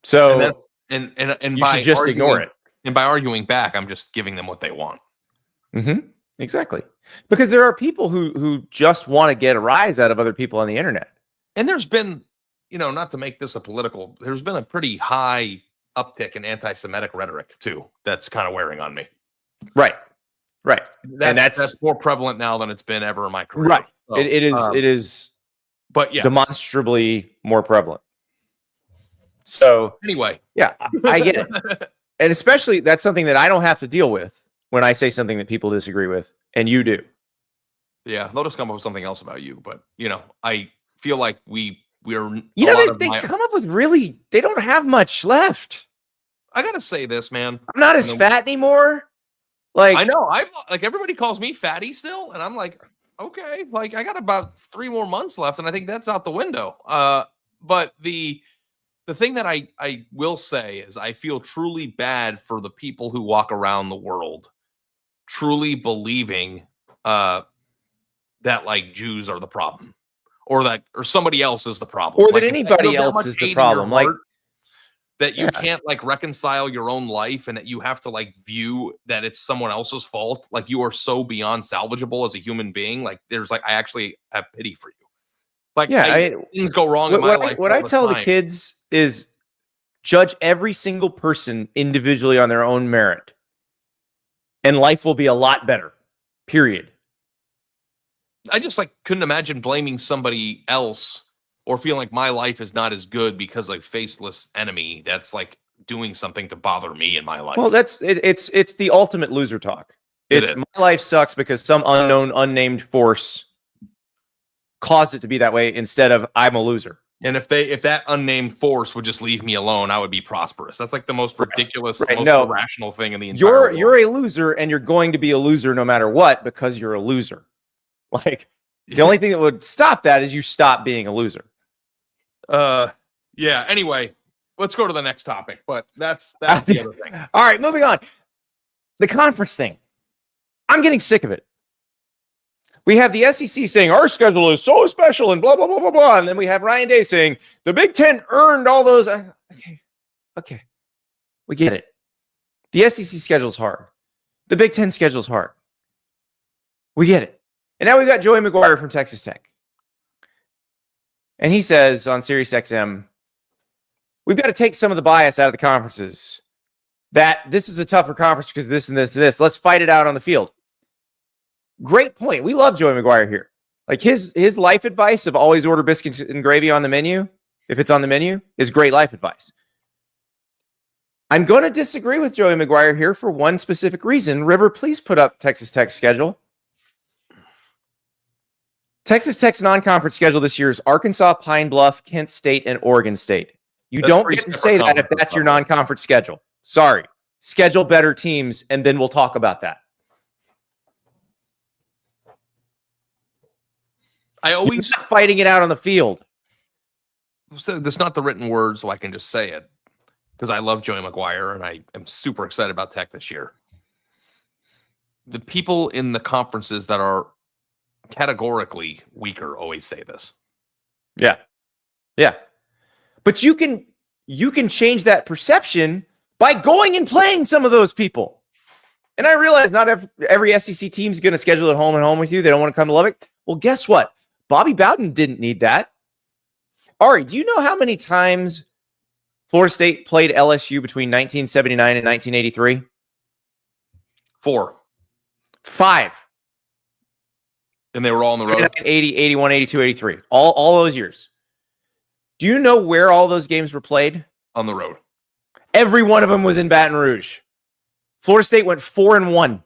So and you should just ignore it. And by arguing back, I'm just giving them what they want. Mm-hmm. Exactly. Because there are people who just want to get a rise out of other people on the internet. And there's been, not to make this a political, there's been a pretty high uptick in anti-Semitic rhetoric too. That's kind of wearing on me. Right. That's more prevalent now than it's been ever in my career. Right. So, it is. But yes, demonstrably more prevalent. So anyway, yeah, I get it. And especially that's something that I don't have to deal with when I say something that people disagree with, and you do. Yeah, they'll just come up with something else about you. But I feel like we're they come up with they don't have much left. I gotta say this, man. I'm not as fat anymore. Like I know, everybody calls me fatty still, and I'm like, okay, like I got about 3 more months left, and I think that's out the window. But the thing that I will say is I feel truly bad for the people who walk around the world truly believing that like Jews are the problem, or somebody else is the problem, or that anybody else is the problem, like that you can't like reconcile your own life, and that you have to like view that it's someone else's fault. Like you are so beyond salvageable as a human being. Like there's I actually have pity for you. Like things go wrong in my life. What I tell the kids is judge every single person individually on their own merit, and life will be a lot better. Period. I just couldn't imagine blaming somebody else or feeling like my life is not as good because faceless enemy that's doing something to bother me in my life. Well, it's the ultimate loser talk. It's my life sucks because some unknown, unnamed force caused it to be that way, instead of I'm a loser. And if that unnamed force would just leave me alone, I would be prosperous. That's the most ridiculous, most irrational thing in the entire world. You're a loser, and you're going to be a loser no matter what, because you're a loser. The only thing that would stop that is you stop being a loser. Yeah. Anyway, let's go to the next topic. But that's the other thing. All right, moving on. The conference thing. I'm getting sick of it. We have the SEC saying our schedule is so special and blah, blah, blah, blah, blah. And then we have Ryan Day saying the Big Ten earned all those. Okay. We get it. The SEC schedule is hard. The Big Ten schedule is hard. We get it. And now we've got Joey McGuire from Texas Tech. And he says on SiriusXM, we've got to take some of the bias out of the conferences. That this is a tougher conference because this and this and this. Let's fight it out on the field. Great point. We love Joey McGuire here. His life advice of always order biscuits and gravy on the menu, if it's on the menu, is great life advice. I'm going to disagree with Joey McGuire here for one specific reason. River, please put up Texas Tech's schedule. Texas Tech's non-conference schedule this year is Arkansas, Pine Bluff, Kent State, and Oregon State. That's don't get to say that if that's your non-conference schedule. Sorry. Schedule better teams, and then we'll talk about that. You're not fighting it out on the field. So that's not the written word, so I can just say it. because I love Joey McGuire and I am super excited about Tech this year. The people in the conferences that are categorically weaker always say this. Yeah. Yeah. But you can change that perception by going and playing some of those people. And I realize not every SEC team is going to schedule at home and home with you. They don't want to come to Lubbock. Well, guess what? Bobby Bowden didn't need that. Ari, do you know how many times Florida State played LSU between 1979 and 1983? 4. 5. And they were all on the road? 80, 81, 82, 83. All those years. Do you know where all those games were played? On the road. Every one of them was in Baton Rouge. Florida State went 4-1,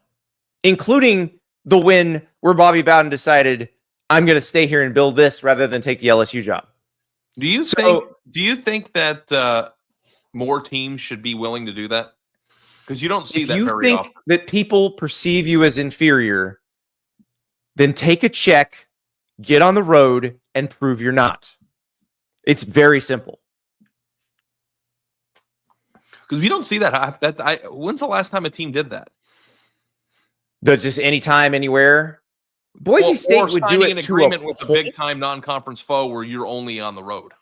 including the win where Bobby Bowden decided, I'm going to stay here and build this rather than take the LSU job. Do you think that more teams should be willing to do that? Because you don't see that very often. If you think that people perceive you as inferior, then take a check, get on the road, and prove you're not. It's very simple. Because we don't see that. When's the last time a team did that? Just anytime, anywhere. Boise State would do it an to agreement a with a big time non-conference foe where you're only on the road.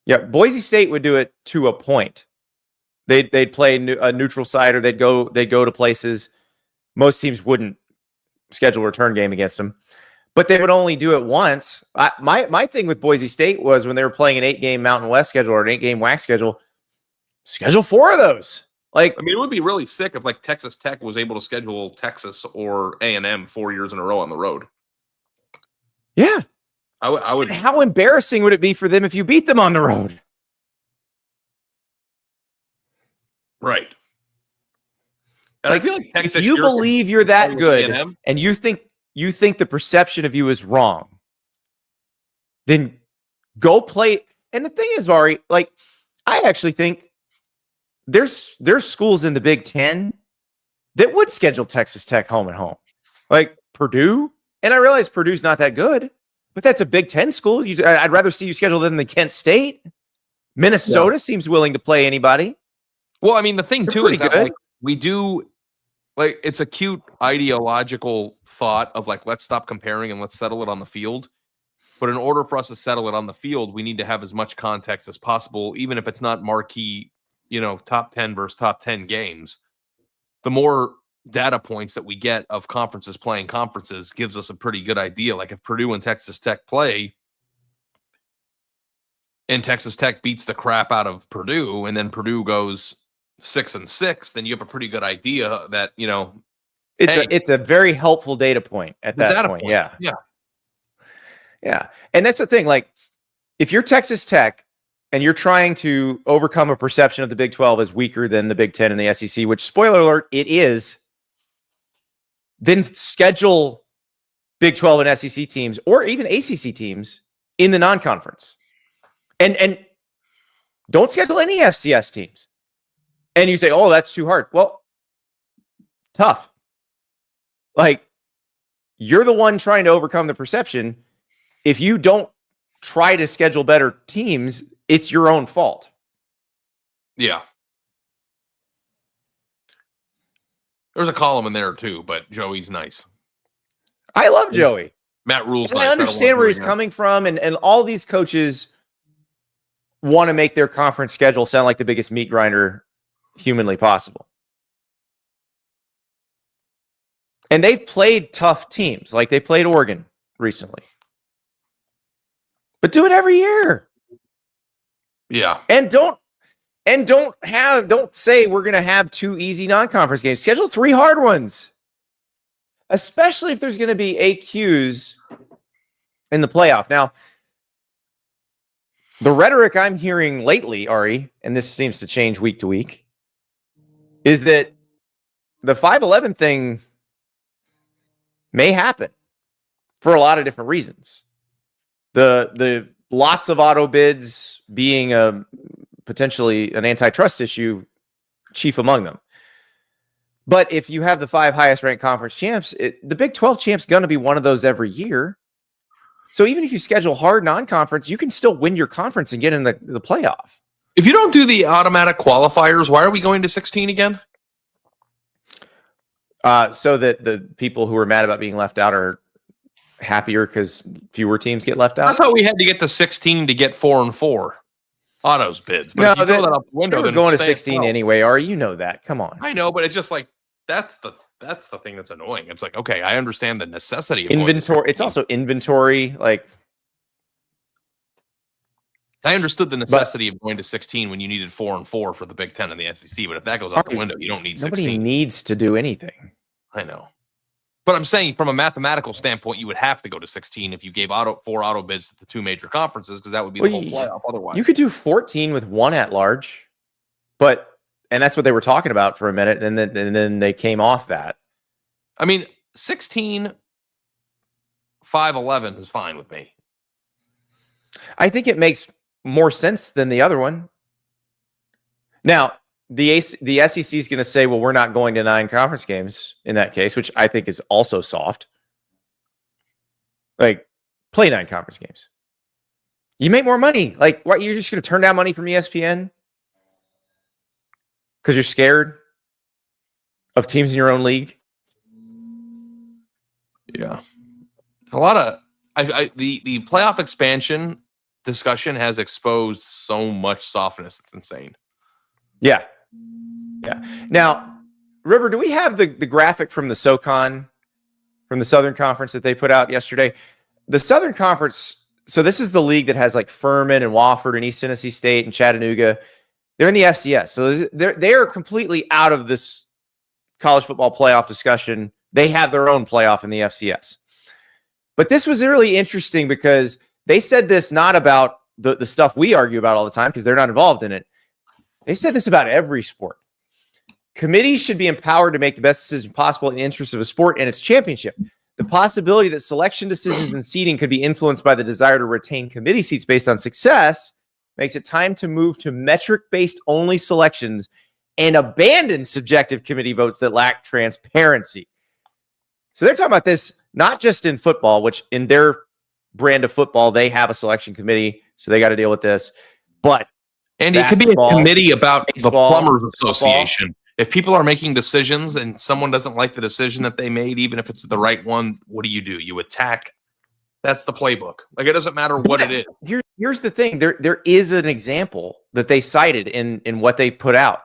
Yeah, Boise State would do it to a point. They'd play a neutral side, or they'd go to places. Most teams wouldn't schedule a return game against them, but they would only do it once. My thing with Boise State was when they were playing an 8-game Mountain West schedule or an 8-game WAC schedule, schedule 4 of those. Like, I mean, it would be really sick if like Texas Tech was able to schedule Texas or A&M 4 years in a row on the road. Yeah, I would. And how embarrassing would it be for them if you beat them on the road? Right. And like, I feel like Tech if this you year believe you're that with good A&M, and you think the perception of you is wrong, then go play. And the thing is, Ari, like, I actually think there's schools in the Big Ten that would schedule Texas Tech home and home, like Purdue. And I realize Purdue's not that good, but that's a Big Ten school. I'd rather see you schedule them than Kent State. Minnesota seems willing to play anybody. Well, I mean, the thing too is that good. like, we do, like, it's a cute ideological thought of like, let's stop comparing and let's settle it on the field. But in order for us to settle it on the field, we need to have as much context as possible, even if it's not marquee, top 10 versus top 10 games. The more data points that we get of conferences playing conferences gives us a pretty good idea. Like if Purdue and Texas Tech play and Texas Tech beats the crap out of Purdue and then Purdue goes 6-6, then you have a pretty good idea that, it's a very helpful data point at that point. Yeah. And that's the thing. Like, if you're Texas Tech and you're trying to overcome a perception of the Big 12 as weaker than the Big 10 and the SEC, which, spoiler alert, it is, then schedule Big 12 and SEC teams or even ACC teams in the non-conference. And don't schedule any FCS teams. And you say, oh, that's too hard. Well, tough. Like, you're the one trying to overcome the perception. If you don't try to schedule better teams, it's your own fault. Yeah. There's a column in there too, but Joey's nice. I love Joey. Matt Rule's and nice. I understand where he's coming from, and all these coaches want to make their conference schedule sound like the biggest meat grinder humanly possible. And they've played tough teams, like they played Oregon recently. But do it every year. Yeah. And don't say we're going to have 2 easy non-conference games. Schedule 3 hard ones. Especially if there's going to be AQs in the playoff. Now, the rhetoric I'm hearing lately, Ari, and this seems to change week to week, is that the 5-11 thing may happen for a lot of different reasons. The lots of auto bids being potentially an antitrust issue, chief among them. But if you have the 5 highest ranked conference champs, the Big 12 champ's going to be one of those every year. So even if you schedule hard non-conference, you can still win your conference and get in the playoff. If you don't do the automatic qualifiers, why are we going to 16 again? So that the people who are mad about being left out are happier because fewer teams get left I out. thought we had to get to 16 to get 4 and 4 autos bids. But No, if you throw that out the window, We're then going to stay at 16 12. anyway. Ari, you know that. Come on. I know, but it's just like that's the thing that's annoying. It's like, okay, I understand the necessity of going to Inventory. It's 16. also inventory. Like, I understood the necessity of going to 16 when you needed 4 and 4 for the Big Ten and the SEC. But if that goes out the window, you don't need nobody 16. needs to do anything. I know. But I'm saying from a mathematical standpoint, you would have to go to 16 if you gave 4 auto bids to the 2 major conferences, because that would be the whole playoff otherwise. You could do 14 with 1 at large, and that's what they were talking about for a minute, and then they came off that. I mean, 16, 5-11 is fine with me. I think it makes more sense than the other one. Now, the SEC is going to say, well, we're not going to 9 conference games in that case, which I think is also soft. Like, play 9 conference games. You make more money. Like, what? You're just going to turn down money from ESPN because you're scared of teams in your own league? Yeah. A lot of the playoff expansion discussion has exposed so much softness. It's insane. Yeah. Now, River, do we have the graphic from the SoCon, from the Southern Conference that they put out yesterday? The Southern Conference, so this is the league that has like Furman and Wofford and East Tennessee State and Chattanooga. They're in the FCS. So they are completely out of this college football playoff discussion. They have their own playoff in the FCS. But this was really interesting because they said this not about the stuff we argue about all the time because they're not involved in it. They said this about every sport. Committees should be empowered to make the best decision possible in the interest of a sport and its championship. The possibility that selection decisions and seeding could be influenced by the desire to retain committee seats based on success makes it time to move to metric-based only selections and abandon subjective committee votes that lack transparency. So they're talking about this not just in football, which in their brand of football, they have a selection committee, so they got to deal with this. But and it could be a committee about baseball, the Plumbers Association. If people are making decisions and someone doesn't like the decision that they made, even if it's the right one, what do? You attack. That's the playbook. Like, it doesn't matter what it is. Here's the thing. There is an example that they cited in what they put out.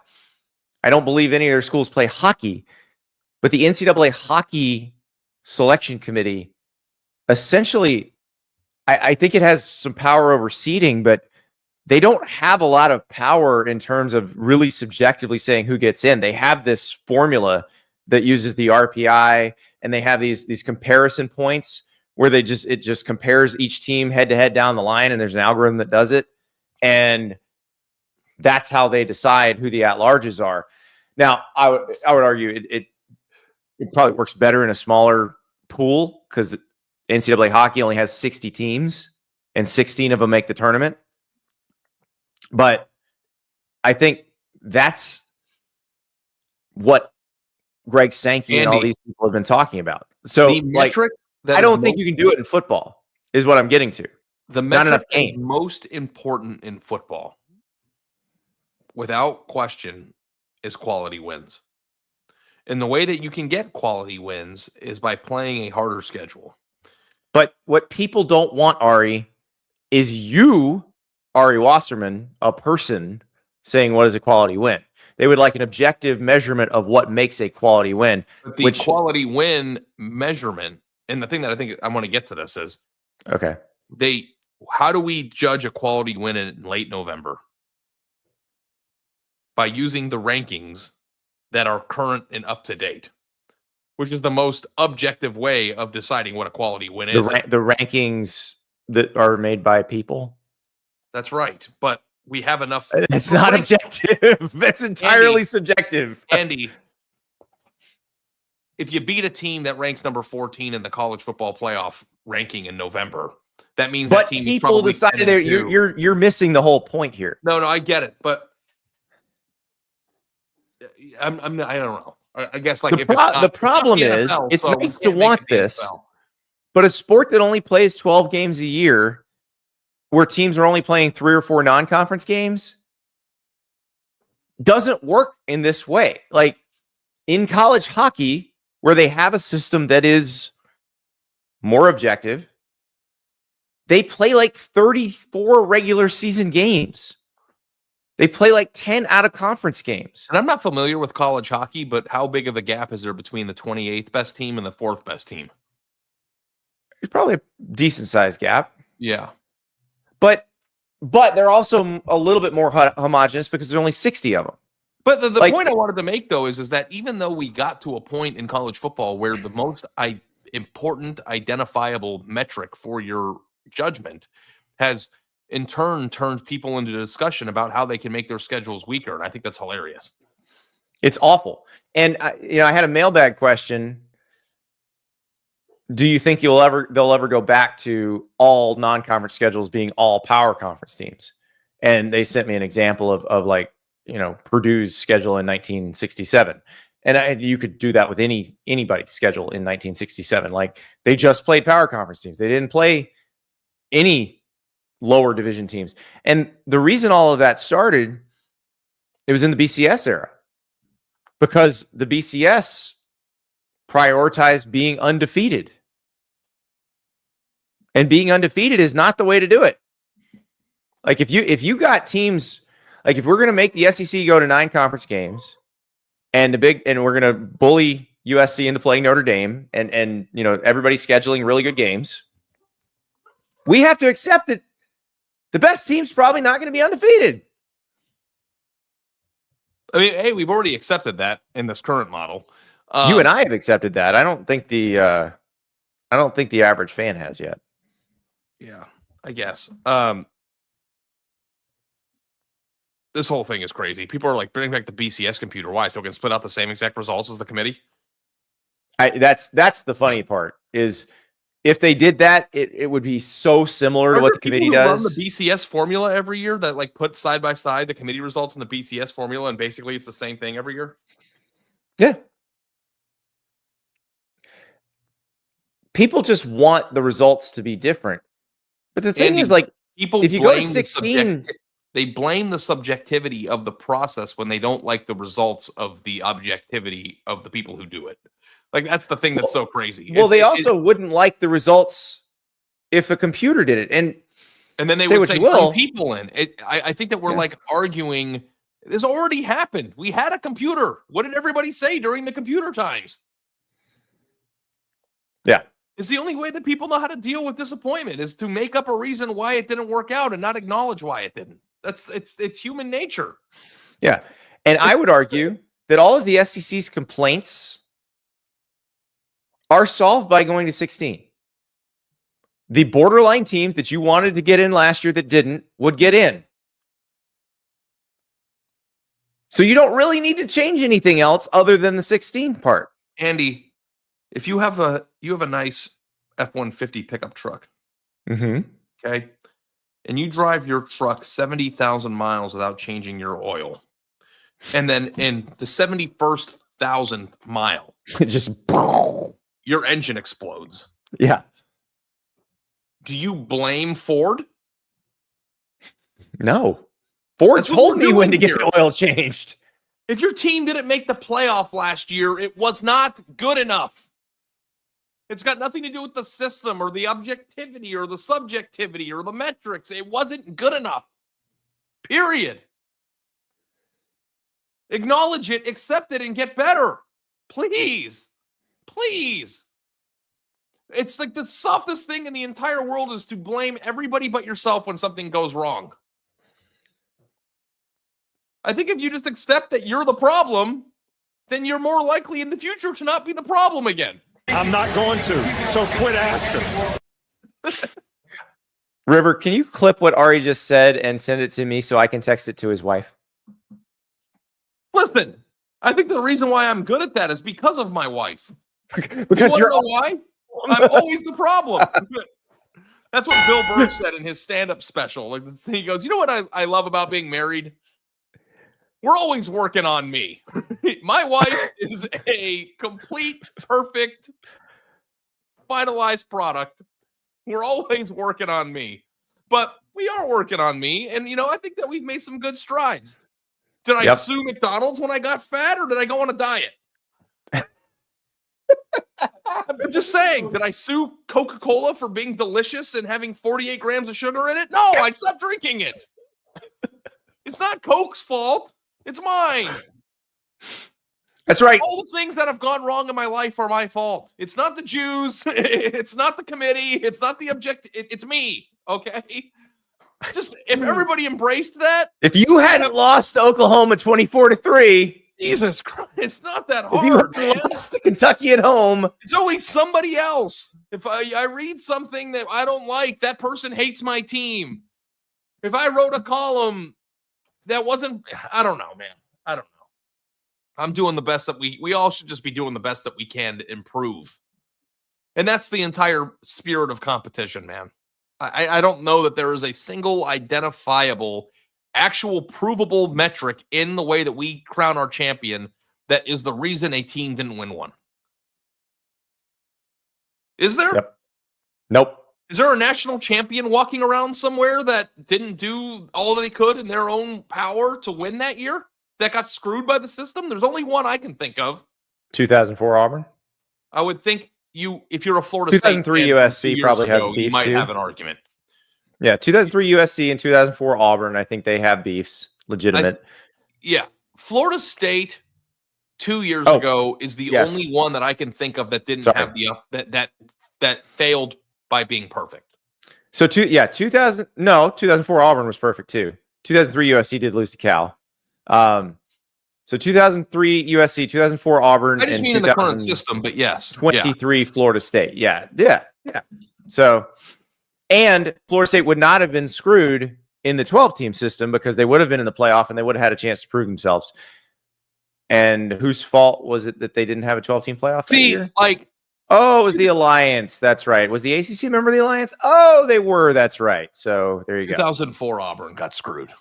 I don't believe any of their schools play hockey, but the NCAA hockey selection committee, essentially, I think it has some power over seeding, but they don't have a lot of power in terms of really subjectively saying who gets in. They have this formula that uses the RPI, and they have these comparison points where it just compares each team head to head down the line, and there's an algorithm that does it. And that's how they decide who the at-larges are. Now, I would argue it probably works better in a smaller pool because NCAA hockey only has 60 teams and 16 of them make the tournament. But I think that's what Greg Sankey and all these people have been talking about. So, I don't think you can do it in football, is what I'm getting to. The metric that's most important in football, without question, is quality wins. And the way that you can get quality wins is by playing a harder schedule. But what people don't want, Ari, is you, Ari Wasserman, a person, saying what is a quality win. They would like an objective measurement of what makes a quality win. But the quality win measurement, and the thing that I think I want to get to this is, okay, how do we judge a quality win in late November? By using the rankings that are current and up to date, which is the most objective way of deciding what a quality win is. The rankings that are made by people. That's right. But we have enough. It's not objective. That's entirely subjective. Andy, if you beat a team that ranks number 14 in the college football playoff ranking in November, that means that team people decided you're missing the whole point here. No, I get it, but I don't know. I guess like the problem is it's nice to want this, but a sport that only plays 12 games a year, where teams are only playing 3 or 4 non-conference games, doesn't work in this way. Like in college hockey, where they have a system that is more objective, they play like 34 regular season games. They play like 10 out of conference games. And I'm not familiar with college hockey, but how big of a gap is there between the 28th best team and the 4th best team? There's probably a decent sized gap. Yeah. But they're also a little bit more homogenous because there's only 60 of them. But the point I wanted to make, though, is that even though we got to a point in college football where the most important identifiable metric for your judgment has in turn turned people into discussion about how they can make their schedules weaker. And I think that's hilarious. It's awful. And I had a mailbag question. Do you think they'll ever go back to all non-conference schedules being all power conference teams? And they sent me an example of like, Purdue's schedule in 1967. And you could do that with anybody's schedule in 1967. Like they just played power conference teams. They didn't play any lower division teams. And the reason all of that started, it was in the BCS era, because the BCS prioritized being undefeated. And being undefeated is not the way to do it. Like if you got teams, like if we're going to make the SEC go to 9 conference games and we're going to bully USC into playing Notre Dame and everybody's scheduling really good games, we have to accept that the best team's probably not going to be undefeated. I mean, hey, we've already accepted that in this current model. You and I have accepted that. I don't think the average fan has yet. Yeah, I guess. This whole thing is crazy. People are like, bring back the BCS computer. Why? So we can spit out the same exact results as the committee? That's the funny part is if they did that, it would be so similar to what the committee does. Run the BCS formula every year that like put side by side the committee results and the BCS formula, and basically it's the same thing every year. Yeah. People just want the results to be different. But the thing is, like, people, if you go to 16, they blame the subjectivity of the process when they don't like the results of the objectivity of the people who do it. Like, that's the thing that's so crazy. Well, they also wouldn't like the results if a computer did it. And then they would say bring people in. I think that we're like arguing. This already happened. We had a computer. What did everybody say during the computer times? Yeah. It's the only way that people know how to deal with disappointment is to make up a reason why it didn't work out and not acknowledge why it didn't. It's human nature. Yeah. And I would argue that all of the SEC's complaints are solved by going to 16. The borderline teams that you wanted to get in last year that didn't would get in. So you don't really need to change anything else other than the 16 part. Andy, if you have a nice F-150 pickup truck, okay, and you drive your truck 70,000 miles without changing your oil, and then in the 71st thousandth mile, it just your engine explodes. Yeah. Do you blame Ford? No. Ford told me when to get the oil changed. If your team didn't make the playoff last year, it was not good enough. It's got nothing to do with the system or the objectivity or the subjectivity or the metrics. It wasn't good enough. Period. Acknowledge it, accept it, and get better. Please. Please. It's like the softest thing in the entire world is to blame everybody but yourself when something goes wrong. I think if you just accept that you're the problem, then you're more likely in the future to not be the problem again. I'm not going to, so quit asking. River, can you clip what Ari just said and send it to me so I can text it to his wife? Listen, I think the reason why I'm good at that is because of my wife. Because you know why? I'm always the problem. That's what Bill Burr said in his stand-up special. Like, he goes, you know what I love about being married? We're always working on me. My wife is a complete, perfect, finalized product. We're always working on me. But we are working on me. And, I think that we've made some good strides. Did I Yep. sue McDonald's when I got fat, or did I go on a diet? I'm just saying, did I sue Coca-Cola for being delicious and having 48 grams of sugar in it? No, I stopped drinking it. It's not Coke's fault. It's mine. That's right. All the things that have gone wrong in my life are my fault. It's not the Jews. It's not the committee. It's not the objective. It's me. Okay. Just if everybody embraced that. If you hadn't lost to Oklahoma 24-3, Jesus Christ, it's not that if you hard, hadn't man. lost to Kentucky at home, It's always somebody else. If I read something that I don't like, that person hates my team. If I wrote a column that wasn't, I don't know, man. I don't know. I'm doing the best that we all should just be doing the best that we can to improve. And that's the entire spirit of competition, man. I don't know that there is a single identifiable, actual provable metric in the way that we crown our champion that is the reason a team didn't win one. Is there? Yep. Nope. Is there a national champion walking around somewhere that didn't do all they could in their own power to win that year? That got screwed by the system? There's only one I can think of. 2004 Auburn. I would think if you're a Florida State 2003 fan from USC 2 years probably has ago, beef you might too. have an argument. Yeah, 2003 USC and 2004 Auburn. I think they have beefs, legitimate. Yeah, Florida State 2 years Oh, ago is the yes. only one that I can think of that didn't Sorry. have that failed by being perfect. So 2004 Auburn was perfect too. 2003 USC did lose to Cal. So 2003 USC, 2004 Auburn, I just and mean in the current system, but yes, 23 Florida State. Yeah. So, and Florida State would not have been screwed in the 12-team system because they would have been in the playoff and they would have had a chance to prove themselves. And whose fault was it that they didn't have a 12-team playoff that year? Oh, it was the Alliance. That's right. Was the ACC a member of the Alliance? Oh, they were. That's right. So there you go. 2004 Auburn got screwed.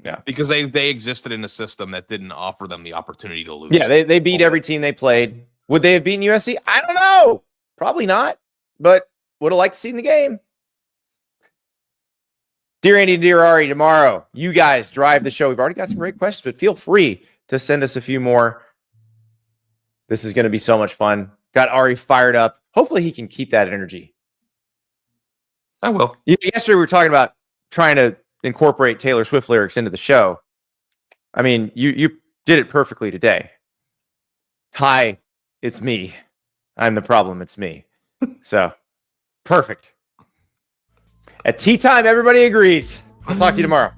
Yeah. Because they existed in a system that didn't offer them the opportunity to lose. Yeah, they beat every team they played. Would they have beaten USC? I don't know. Probably not, but would have liked to see in the game. Dear Andy and Dear Ari, tomorrow, you guys drive the show. We've already got some great questions, but feel free to send us a few more. This is going to be so much fun. Got Ari fired up. Hopefully he can keep that energy. I will. Yesterday we were talking about trying to incorporate Taylor Swift lyrics into the show. I mean, you did it perfectly today. Hi, it's me. I'm the problem. It's me. So, perfect. At tea time, everybody agrees. I'll talk to you tomorrow.